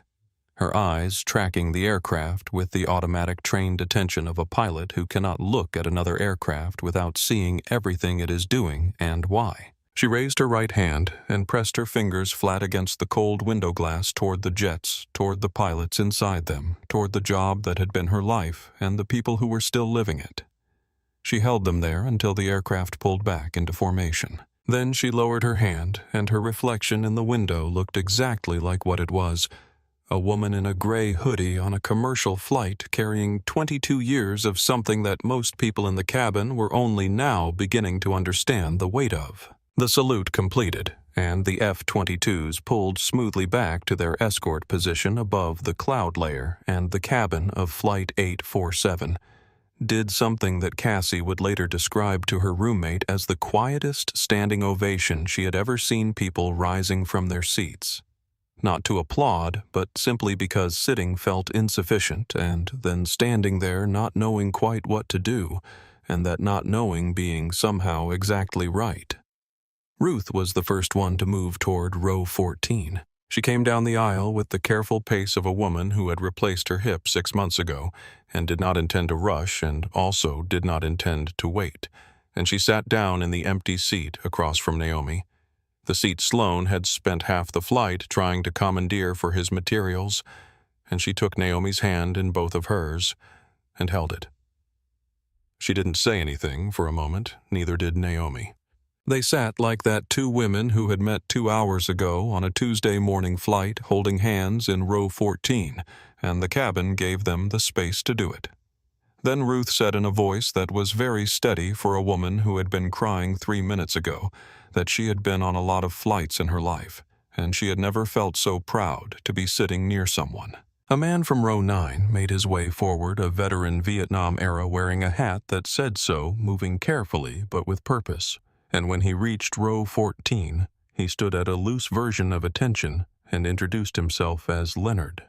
Her eyes tracking the aircraft with the automatic trained attention of a pilot who cannot look at another aircraft without seeing everything it is doing and why. She raised her right hand and pressed her fingers flat against the cold window glass toward the jets, toward the pilots inside them, toward the job that had been her life and the people who were still living it. She held them there until the aircraft pulled back into formation. Then she lowered her hand, and her reflection in the window looked exactly like what it was: a woman in a gray hoodie on a commercial flight carrying 22 years of something that most people in the cabin were only now beginning to understand the weight of. The salute completed, and the F-22s pulled smoothly back to their escort position above the cloud layer, and the cabin of Flight 847 did something that Cassie would later describe to her roommate as the quietest standing ovation she had ever seen people rising from their seats. Not to applaud, but simply because sitting felt insufficient, and then standing there not knowing quite what to do, and that not knowing being somehow exactly right. Ruth was the first one to move toward row 14. She came down the aisle with the careful pace of a woman who had replaced her hip 6 months ago, and did not intend to rush, and also did not intend to wait, and she sat down in the empty seat across from Naomi. The seat Sloane had spent half the flight trying to commandeer for his materials, and she took Naomi's hand in both of hers and held it. She didn't say anything for a moment, neither did Naomi. They sat like that two women who had met 2 hours ago on a Tuesday morning flight, holding hands in row 14, and the cabin gave them the space to do it. Then Ruth said in a voice that was very steady for a woman who had been crying 3 minutes ago, that she had been on a lot of flights in her life, and she had never felt so proud to be sitting near someone. A man from row 9 made his way forward, a veteran Vietnam era wearing a hat that said so, moving carefully but with purpose. And when he reached row 14, he stood at a loose version of attention and introduced himself as Leonard.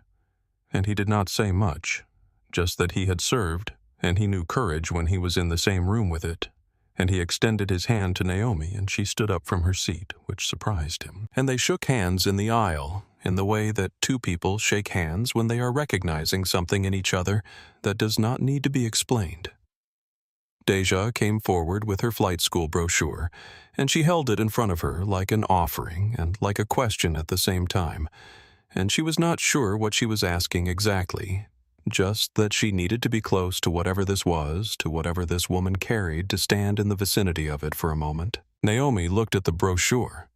And he did not say much, just that he had served, and he knew courage when he was in the same room with it. And he extended his hand to Naomi, and she stood up from her seat, which surprised him. And they shook hands in the aisle, in the way that two people shake hands when they are recognizing something in each other that does not need to be explained. Deja came forward with her flight school brochure, and she held it in front of her like an offering and like a question at the same time, and she was not sure what she was asking exactly. Just that she needed to be close to whatever this was, to whatever this woman carried, to stand in the vicinity of it for a moment. Naomi looked at the brochure.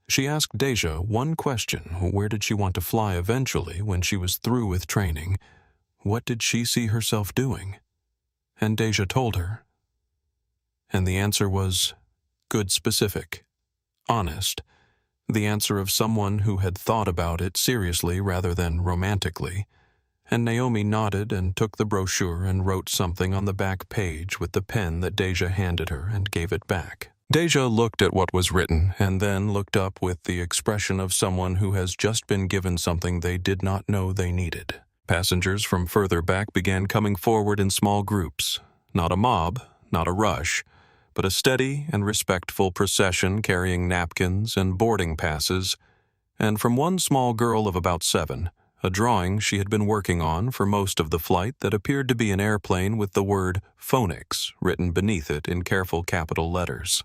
She asked Deja one question: where did she want to fly eventually when she was through with training? What did she see herself doing? And Deja told her. And the answer was good, specific, honest, the answer of someone who had thought about it seriously rather than romantically. And Naomi nodded and took the brochure and wrote something on the back page with the pen that Deja handed her and gave it back. Deja looked at what was written and then looked up with the expression of someone who has just been given something they did not know they needed. Passengers from further back began coming forward in small groups, not a mob, not a rush, but a steady and respectful procession carrying napkins and boarding passes, and from one small girl of about 7, a drawing she had been working on for most of the flight that appeared to be an airplane with the word phonics written beneath it in careful capital letters.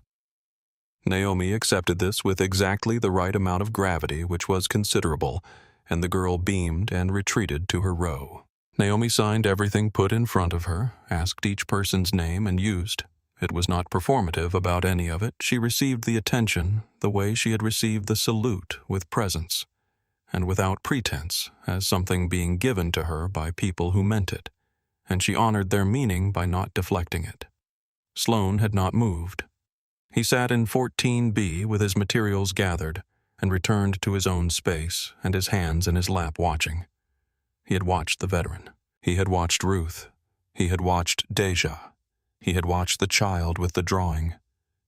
Naomi accepted this with exactly the right amount of gravity, which was considerable, and the girl beamed and retreated to her row. Naomi signed everything put in front of her, asked each person's name, and used It was not performative about any of it. She received the attention the way she had received the salute, with presence, and without pretense, as something being given to her by people who meant it, and she honored their meaning by not deflecting it. Sloane had not moved. He sat in 14B with his materials gathered and returned to his own space and his hands in his lap watching. He had watched the veteran. He had watched Ruth. He had watched Deja. He had watched the child with the drawing.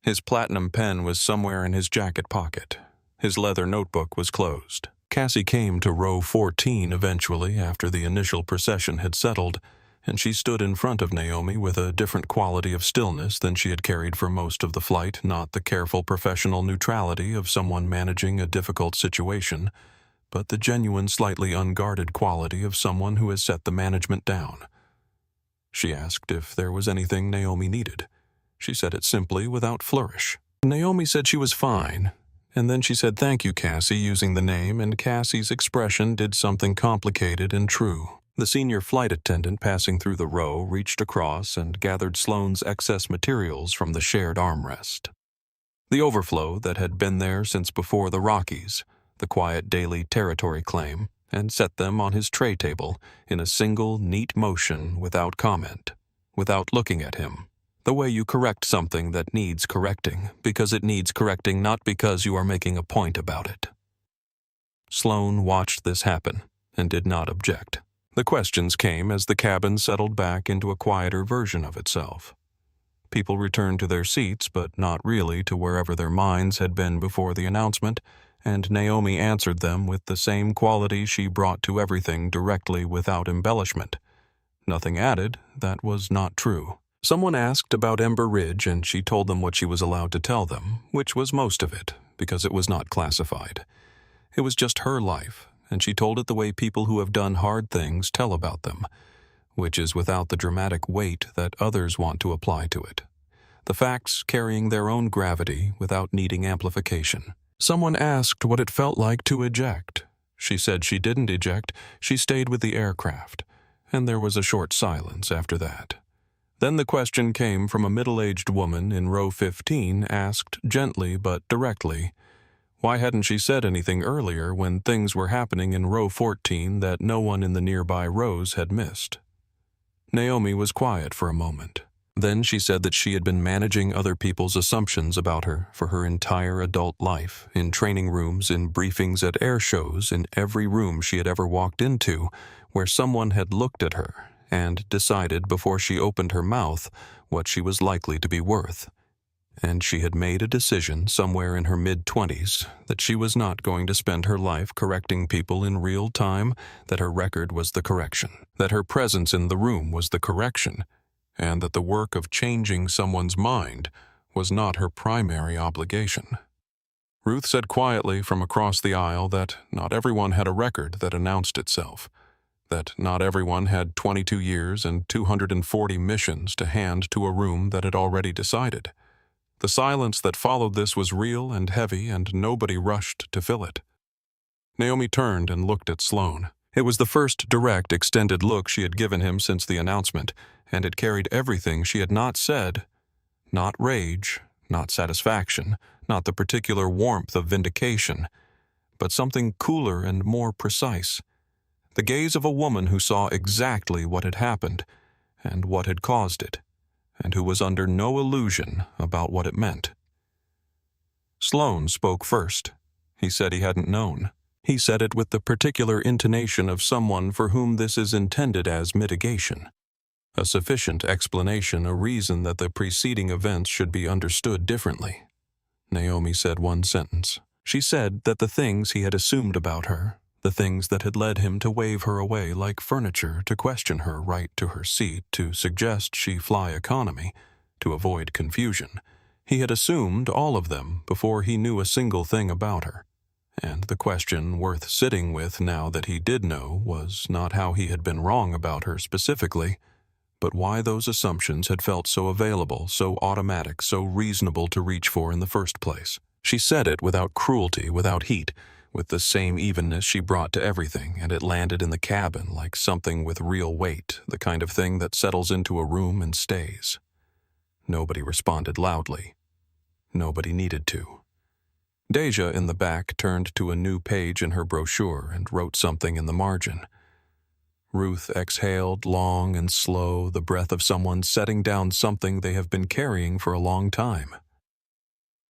His platinum pen was somewhere in his jacket pocket. His leather notebook was closed. Cassie came to row 14 eventually after the initial procession had settled, and she stood in front of Naomi with a different quality of stillness than she had carried for most of the flight, not the careful professional neutrality of someone managing a difficult situation, but the genuine, slightly unguarded quality of someone who has set the management down. She asked if there was anything Naomi needed. She said it simply, without flourish. Naomi said she was fine, and then she said thank you, Cassie, using the name, and Cassie's expression did something complicated and true. The senior flight attendant passing through the row reached across and gathered Sloane's excess materials from the shared armrest. The overflow that had been there since before the Rockies, the quiet daily territory claim, and set them on his tray table in a single, neat motion without comment, without looking at him. The way you correct something that needs correcting, because it needs correcting, not because you are making a point about it. Sloane watched this happen and did not object. The questions came as the cabin settled back into a quieter version of itself. People returned to their seats, but not really to wherever their minds had been before the announcement, and Naomi answered them with the same quality she brought to everything directly without embellishment. Nothing added that was not true. Someone asked about Ember Ridge, and she told them what she was allowed to tell them, which was most of it, because it was not classified. It was just her life, and she told it the way people who have done hard things tell about them, which is without the dramatic weight that others want to apply to it. The facts carrying their own gravity without needing amplification. Someone asked what it felt like to eject. She said she didn't eject, she stayed with the aircraft, and there was a short silence after that. Then the question came from a middle-aged woman in row 15, asked gently but directly, why hadn't she said anything earlier when things were happening in row 14 that no one in the nearby rows had missed? Naomi was quiet for a moment. Then she said that she had been managing other people's assumptions about her for her entire adult life, in training rooms, in briefings at air shows, in every room she had ever walked into, where someone had looked at her and decided before she opened her mouth what she was likely to be worth. And she had made a decision somewhere in her mid-20s that she was not going to spend her life correcting people in real time, that her record was the correction, that her presence in the room was the correction, and that the work of changing someone's mind was not her primary obligation. Ruth said quietly from across the aisle that not everyone had a record that announced itself, that not everyone had 22 years and 240 missions to hand to a room that had already decided. The silence that followed this was real and heavy, and nobody rushed to fill it. Naomi turned and looked at Sloane. It was the first direct, extended look she had given him since the announcement, and it carried everything she had not said, not rage, not satisfaction, not the particular warmth of vindication, but something cooler and more precise. The gaze of a woman who saw exactly what had happened and what had caused it, and who was under no illusion about what it meant. Sloane spoke first. He said he hadn't known. He said it with the particular intonation of someone for whom this is intended as mitigation. A sufficient explanation, a reason that the preceding events should be understood differently. Naomi said one sentence. She said that the things he had assumed about her, the things that had led him to wave her away like furniture, to question her right to her seat, to suggest she fly economy, to avoid confusion, he had assumed all of them before he knew a single thing about her. And the question worth sitting with now that he did know was not how he had been wrong about her specifically, but why those assumptions had felt so available, so automatic, so reasonable to reach for in the first place. She said it without cruelty, without heat, with the same evenness she brought to everything, and it landed in the cabin like something with real weight, the kind of thing that settles into a room and stays. Nobody responded loudly. Nobody needed to. Deja in the back turned to a new page in her brochure and wrote something in the margin. Ruth exhaled long and slow, the breath of someone setting down something they have been carrying for a long time.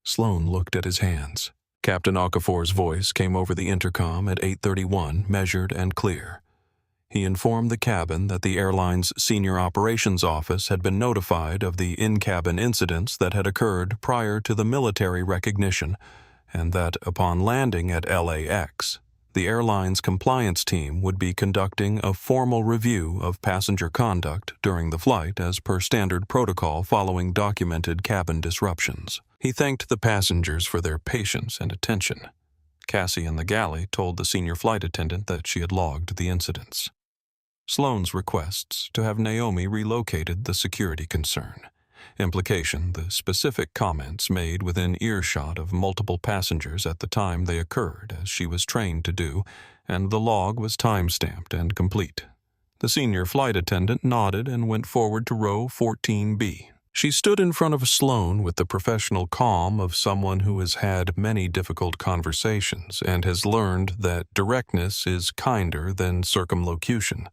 Sloane looked at his hands. Captain Okafor's voice came over the intercom at 8:31, measured and clear. He informed the cabin that the airline's senior operations office had been notified of the in-cabin incidents that had occurred prior to the military recognition, and that upon landing at LAX, the airline's compliance team would be conducting a formal review of passenger conduct during the flight as per standard protocol following documented cabin disruptions. He thanked the passengers for their patience and attention. Cassie in the galley told the senior flight attendant that she had logged the incidents. Sloane's requests to have Naomi relocated the security concern. Implication: the specific comments made within earshot of multiple passengers at the time they occurred, as she was trained to do, and the log was time-stamped and complete. The senior flight attendant nodded and went forward to row 14B. She stood in front of Sloane with the professional calm of someone who has had many difficult conversations and has learned that directness is kinder than circumlocution.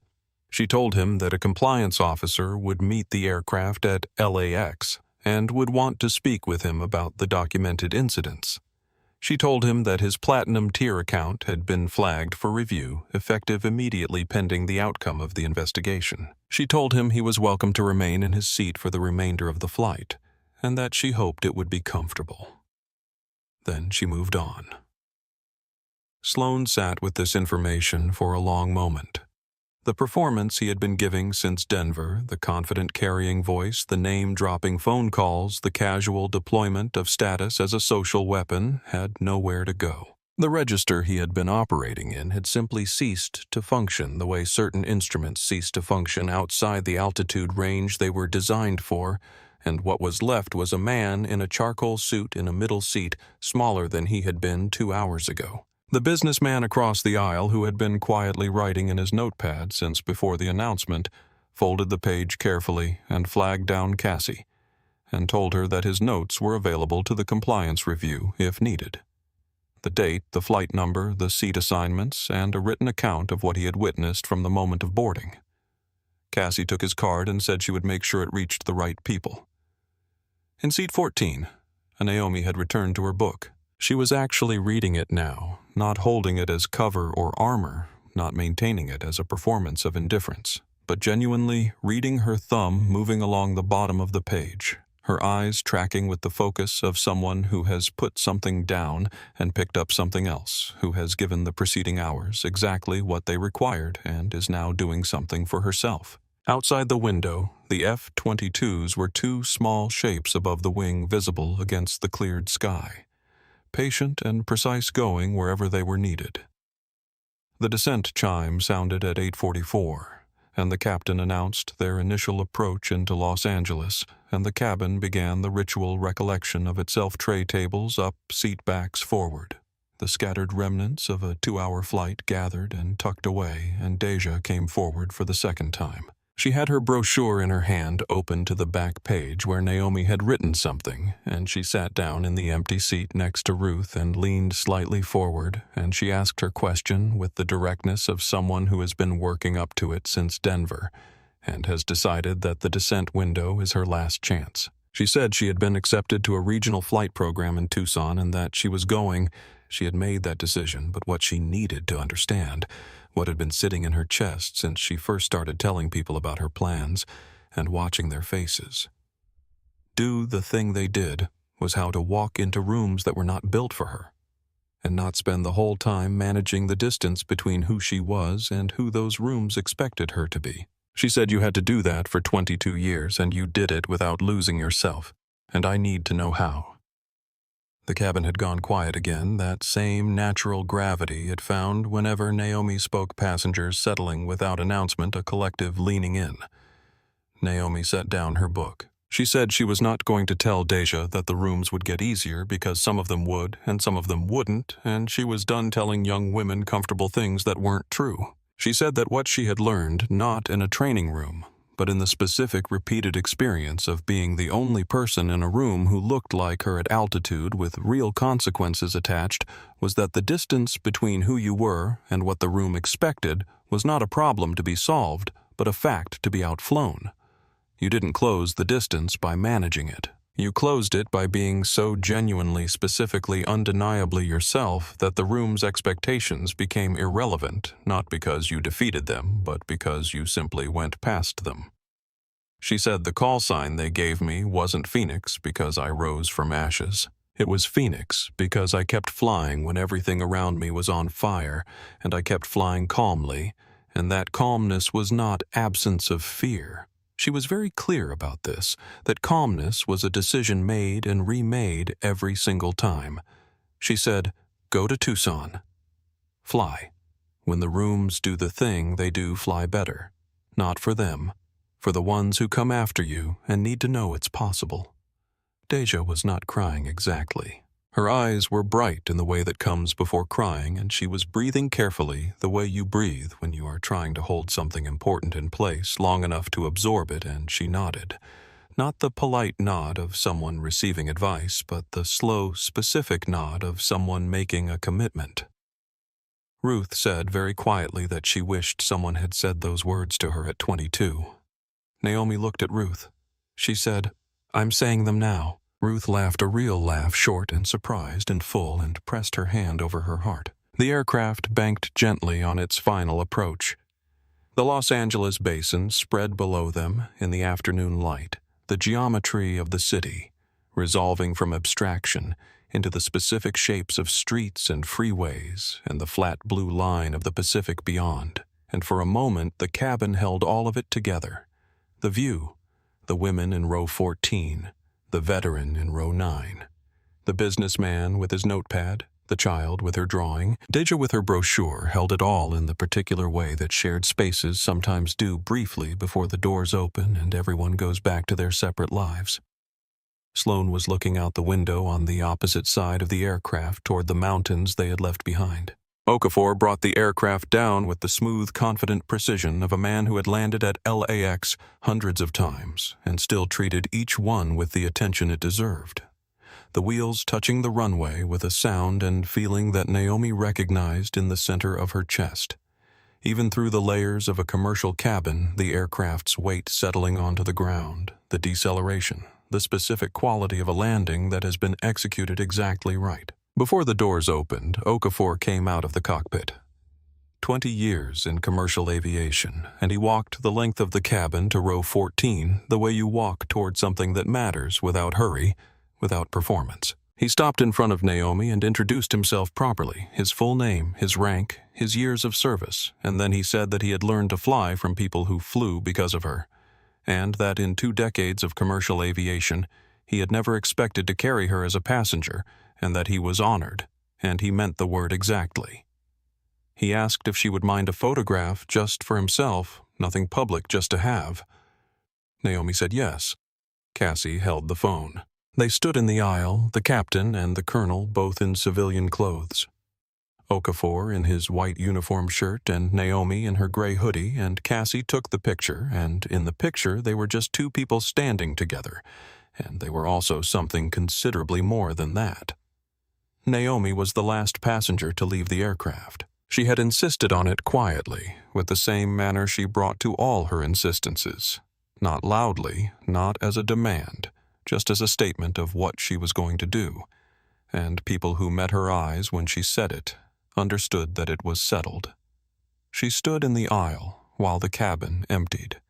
She told him that a compliance officer would meet the aircraft at LAX and would want to speak with him about the documented incidents. She told him that his Platinum tier account had been flagged for review, effective immediately pending the outcome of the investigation. She told him he was welcome to remain in his seat for the remainder of the flight, and that she hoped it would be comfortable. Then she moved on. Sloane sat with this information for a long moment. The performance he had been giving since Denver, the confident carrying voice, the name-dropping phone calls, the casual deployment of status as a social weapon, had nowhere to go. The register he had been operating in had simply ceased to function the way certain instruments cease to function outside the altitude range they were designed for, and what was left was a man in a charcoal suit in a middle seat, smaller than he had been 2 hours ago. The businessman across the aisle, who had been quietly writing in his notepad since before the announcement, folded the page carefully and flagged down Cassie, and told her that his notes were available to the compliance review if needed. The date, the flight number, the seat assignments, and a written account of what he had witnessed from the moment of boarding. Cassie took his card and said she would make sure it reached the right people. In seat 14, Naomi had returned to her book. She was actually reading it now, not holding it as cover or armor, not maintaining it as a performance of indifference, but genuinely reading, her thumb moving along the bottom of the page, her eyes tracking with the focus of someone who has put something down and picked up something else, who has given the preceding hours exactly what they required and is now doing something for herself. Outside the window, the F-22s were two small shapes above the wing visible against the cleared sky, patient and precise going wherever they were needed. The descent chime sounded at 8:44, and the captain announced their initial approach into Los Angeles, and the cabin began the ritual recollection of itself: tray tables up, seat backs forward. The scattered remnants of a 2-hour flight gathered and tucked away, and Deja came forward for the second time. She had her brochure in her hand, open to the back page where Naomi had written something, and she sat down in the empty seat next to Ruth and leaned slightly forward, and she asked her question with the directness of someone who has been working up to it since Denver and has decided that the descent window is her last chance. She said she had been accepted to a regional flight program in Tucson and that she was going. She had made that decision, but what she needed to understand, what had been sitting in her chest since she first started telling people about her plans and watching their faces. Do the thing they did was how to walk into rooms that were not built for her, and not spend the whole time managing the distance between who she was and who those rooms expected her to be. She said, "You had to do that for 22 years, and you did it without losing yourself, and I need to know how." The cabin had gone quiet again, that same natural gravity it found whenever Naomi spoke, passengers settling without announcement, a collective leaning in. Naomi set down her book. She said she was not going to tell Deja that the rooms would get easier because some of them would and some of them wouldn't, and she was done telling young women comfortable things that weren't true. She said that what she had learned, not in a training room, but in the specific repeated experience of being the only person in a room who looked like her at altitude with real consequences attached, was that the distance between who you were and what the room expected was not a problem to be solved, but a fact to be outflown. You didn't close the distance by managing it. You closed it by being so genuinely, specifically, undeniably yourself that the room's expectations became irrelevant, not because you defeated them, but because you simply went past them. She said the call sign they gave me wasn't Phoenix because I rose from ashes. It was Phoenix because I kept flying when everything around me was on fire, and I kept flying calmly, and that calmness was not absence of fear. She was very clear about this, that calmness was a decision made and remade every single time. She said, "Go to Tucson. Fly. When the rooms do the thing they do, fly better. Not for them, for the ones who come after you and need to know it's possible." Deja was not crying exactly. Her eyes were bright in the way that comes before crying, and she was breathing carefully, the way you breathe when you are trying to hold something important in place long enough to absorb it, and she nodded. Not the polite nod of someone receiving advice, but the slow, specific nod of someone making a commitment. Ruth said very quietly that she wished someone had said those words to her at 22. Naomi looked at Ruth. She said, "I'm saying them now." Ruth laughed a real laugh, short and surprised and full, and pressed her hand over her heart. The aircraft banked gently on its final approach. The Los Angeles basin spread below them in the afternoon light, the geometry of the city, resolving from abstraction into the specific shapes of streets and freeways and the flat blue line of the Pacific beyond. And for a moment the cabin held all of it together. The view, the women in row 14, the veteran in row 9, the businessman with his notepad, the child with her drawing, Deja with her brochure held it all in the particular way that shared spaces sometimes do briefly before the doors open and everyone goes back to their separate lives. Sloane was looking out the window on the opposite side of the aircraft toward the mountains they had left behind. Okafor brought the aircraft down with the smooth, confident precision of a man who had landed at LAX hundreds of times and still treated each one with the attention it deserved. The wheels touching the runway with a sound and feeling that Naomi recognized in the center of her chest. Even through the layers of a commercial cabin, the aircraft's weight settling onto the ground, the deceleration, the specific quality of a landing that has been executed exactly right. Before the doors opened, Okafor came out of the cockpit. 20 years in commercial aviation, and he walked the length of the cabin to row 14 the way you walk toward something that matters without hurry, without performance. He stopped in front of Naomi and introduced himself properly, his full name, his rank, his years of service, and then he said that he had learned to fly from people who flew because of her, and that in 2 decades of commercial aviation, he had never expected to carry her as a passenger, and that he was honored, and he meant the word exactly. He asked if she would mind a photograph just for himself, nothing public, just to have. Naomi said yes. Cassie held the phone. They stood in the aisle, the captain and the colonel both in civilian clothes. Okafor in his white uniform shirt and Naomi in her gray hoodie, and Cassie took the picture, and in the picture they were just 2 people standing together, and they were also something considerably more than that. Naomi was the last passenger to leave the aircraft. She had insisted on it quietly, with the same manner she brought to all her insistences. Not loudly, not as a demand, just as a statement of what she was going to do. And people who met her eyes when she said it understood that it was settled. She stood in the aisle while the cabin emptied,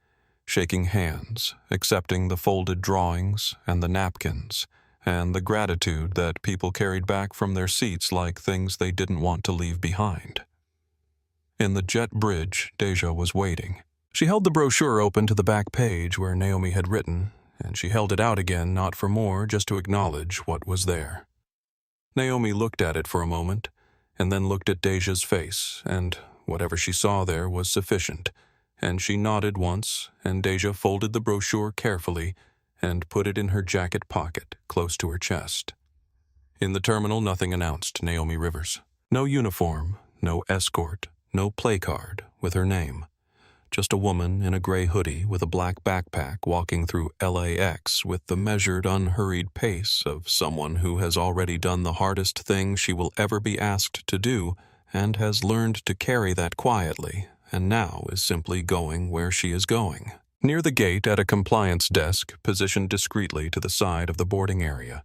shaking hands, accepting the folded drawings and the napkins, and the gratitude that people carried back from their seats like things they didn't want to leave behind. In the jet bridge, Deja was waiting. She held the brochure open to the back page where Naomi had written, and she held it out again not for more, just to acknowledge what was there. Naomi looked at it for a moment, and then looked at Deja's face, and whatever she saw there was sufficient, and she nodded once, and Deja folded the brochure carefully and put it in her jacket pocket, close to her chest. In the terminal, nothing announced Naomi Rivers. No uniform, no escort, no play card with her name. just a woman in a gray hoodie with a black backpack walking through LAX with the measured, unhurried pace of someone who has already done the hardest thing she will ever be asked to do and has learned to carry that quietly, and now is simply going where she is going. Near the gate at a compliance desk, positioned discreetly to the side of the boarding area,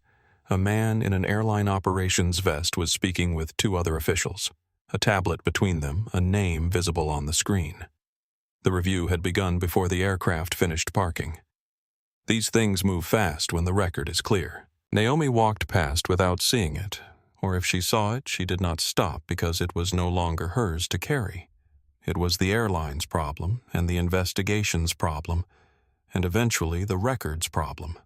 a man in an airline operations vest was speaking with two other officials, a tablet between them, a name visible on the screen. The review had begun before the aircraft finished parking. These things move fast when the record is clear. Naomi walked past without seeing it, or if she saw it, she did not stop because it was no longer hers to carry. It was the airline's problem, and the investigation's problem, and eventually the record's problem.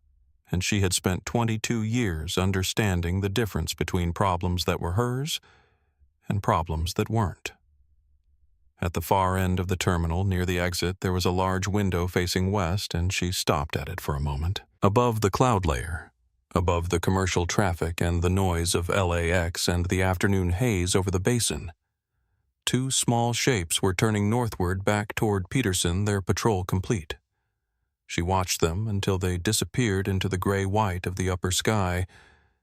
And she had spent 22 years understanding the difference between problems that were hers and problems that weren't. At the far end of the terminal, near the exit, there was a large window facing west, and she stopped at it for a moment. Above the cloud layer, above the commercial traffic and the noise of LAX and the afternoon haze over the basin, two small shapes were turning northward back toward Peterson, their patrol complete. She watched them until they disappeared into the gray-white of the upper sky,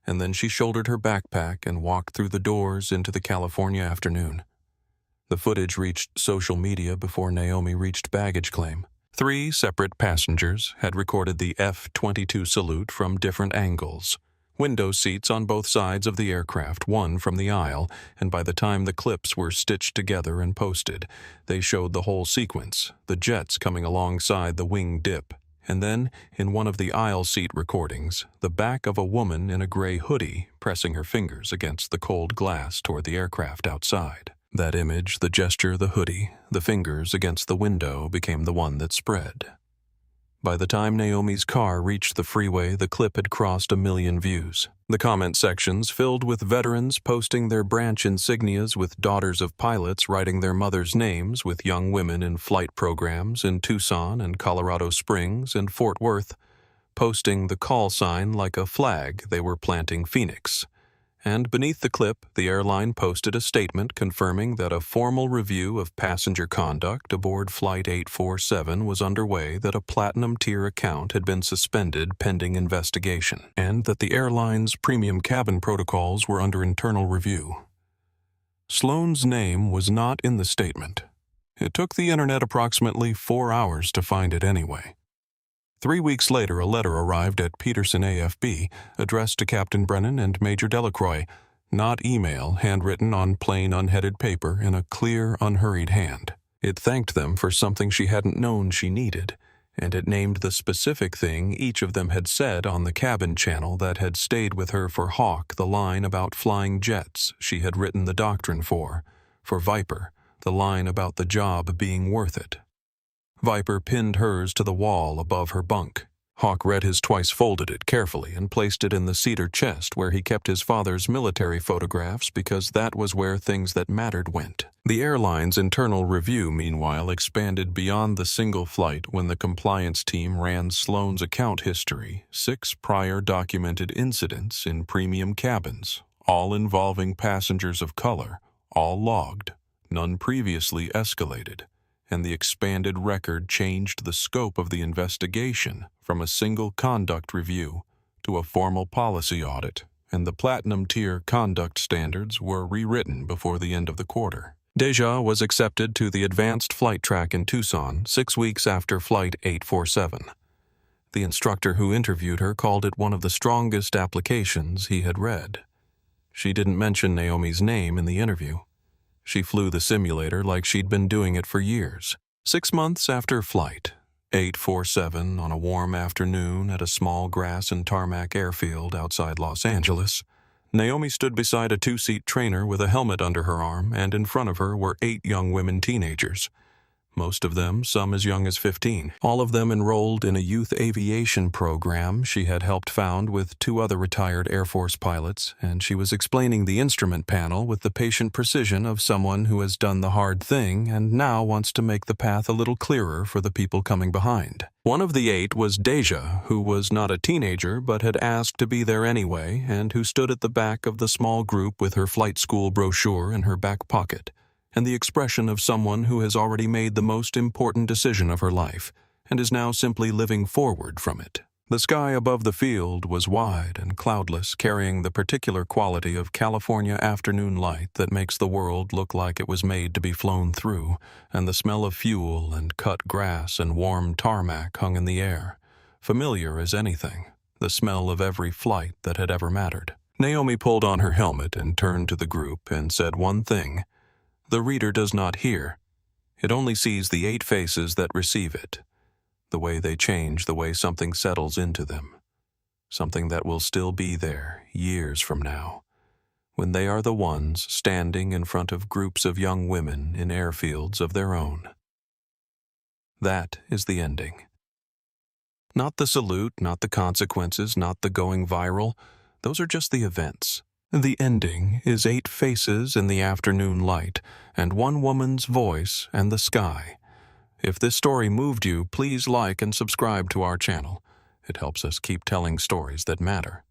and then she shouldered her backpack and walked through the doors into the California afternoon. The footage reached social media before Naomi reached baggage claim. 3 separate passengers had recorded the F-22 salute from different angles. Window seats on both sides of the aircraft, one from the aisle, and by the time the clips were stitched together and posted, they showed the whole sequence, the jets coming alongside the wing dip. And then, in one of the aisle seat recordings, the back of a woman in a gray hoodie pressing her fingers against the cold glass toward the aircraft outside. That image, the gesture, the hoodie, the fingers against the window became the one that spread. By the time Naomi's car reached the freeway, the clip had crossed 1 million views. The comment sections filled with veterans posting their branch insignias with daughters of pilots writing their mothers' names with young women in flight programs in Tucson and Colorado Springs and Fort Worth, posting the call sign like a flag they were planting Phoenix. And beneath the clip, the airline posted a statement confirming that a formal review of passenger conduct aboard Flight 847 was underway, that a platinum-tier account had been suspended pending investigation, and that the airline's premium cabin protocols were under internal review. Sloan's name was not in the statement. It took the internet approximately 4 hours to find it anyway. 3 weeks later, a letter arrived at Peterson AFB, addressed to Captain Brennan and Major Delacroix, not email, handwritten on plain, unheaded paper in a clear, unhurried hand. It thanked them for something she hadn't known she needed, and it named the specific thing each of them had said on the cabin channel that had stayed with her for Hawk, the line about flying jets she had written the doctrine for Viper, the line about the job being worth it. Viper pinned hers to the wall above her bunk. Hawk read his twice, folded it carefully, and placed it in the cedar chest where he kept his father's military photographs because that was where things that mattered went. The airline's internal review, meanwhile, expanded beyond the single flight when the compliance team ran Sloan's account history, 6 prior documented incidents in premium cabins, all involving passengers of color, all logged, none previously escalated. And the expanded record changed the scope of the investigation from a single conduct review to a formal policy audit, and the platinum-tier conduct standards were rewritten before the end of the quarter. Deja was accepted to the advanced flight track in Tucson 6 weeks after Flight 847. The instructor who interviewed her called it one of the strongest applications he had read. She didn't mention Naomi's name in the interview. She flew the simulator like she'd been doing it for years. 6 months after Flight 847, on a warm afternoon at a small grass and tarmac airfield outside Los Angeles, Naomi stood beside a 2-seat trainer with a helmet under her arm, and in front of her were 8 young women teenagers. Most of them, some as young as 15. All of them enrolled in a youth aviation program she had helped found with 2 other retired Air Force pilots, and she was explaining the instrument panel with the patient precision of someone who has done the hard thing and now wants to make the path a little clearer for the people coming behind. One of the 8 was Deja, who was not a teenager but had asked to be there anyway, and who stood at the back of the small group with her flight school brochure in her back pocket. and the expression of someone who has already made the most important decision of her life and is now simply living forward from it. The sky above the field was wide and cloudless, carrying the particular quality of California afternoon light that makes the world look like it was made to be flown through, and the smell of fuel and cut grass and warm tarmac hung in the air, familiar as anything, the smell of every flight that had ever mattered. Naomi pulled on her helmet and turned to the group and said one thing: "The reader does not hear. It only sees the 8 faces that receive it. The way they change, the way something settles into them. Something that will still be there years from now, when they are the ones standing in front of groups of young women in airfields of their own." That is the ending. Not the salute, not the consequences, not the going viral. Those are just the events. The ending is 8 faces in the afternoon light, and one woman's voice and the sky. If this story moved you, please like and subscribe to our channel. It helps us keep telling stories that matter.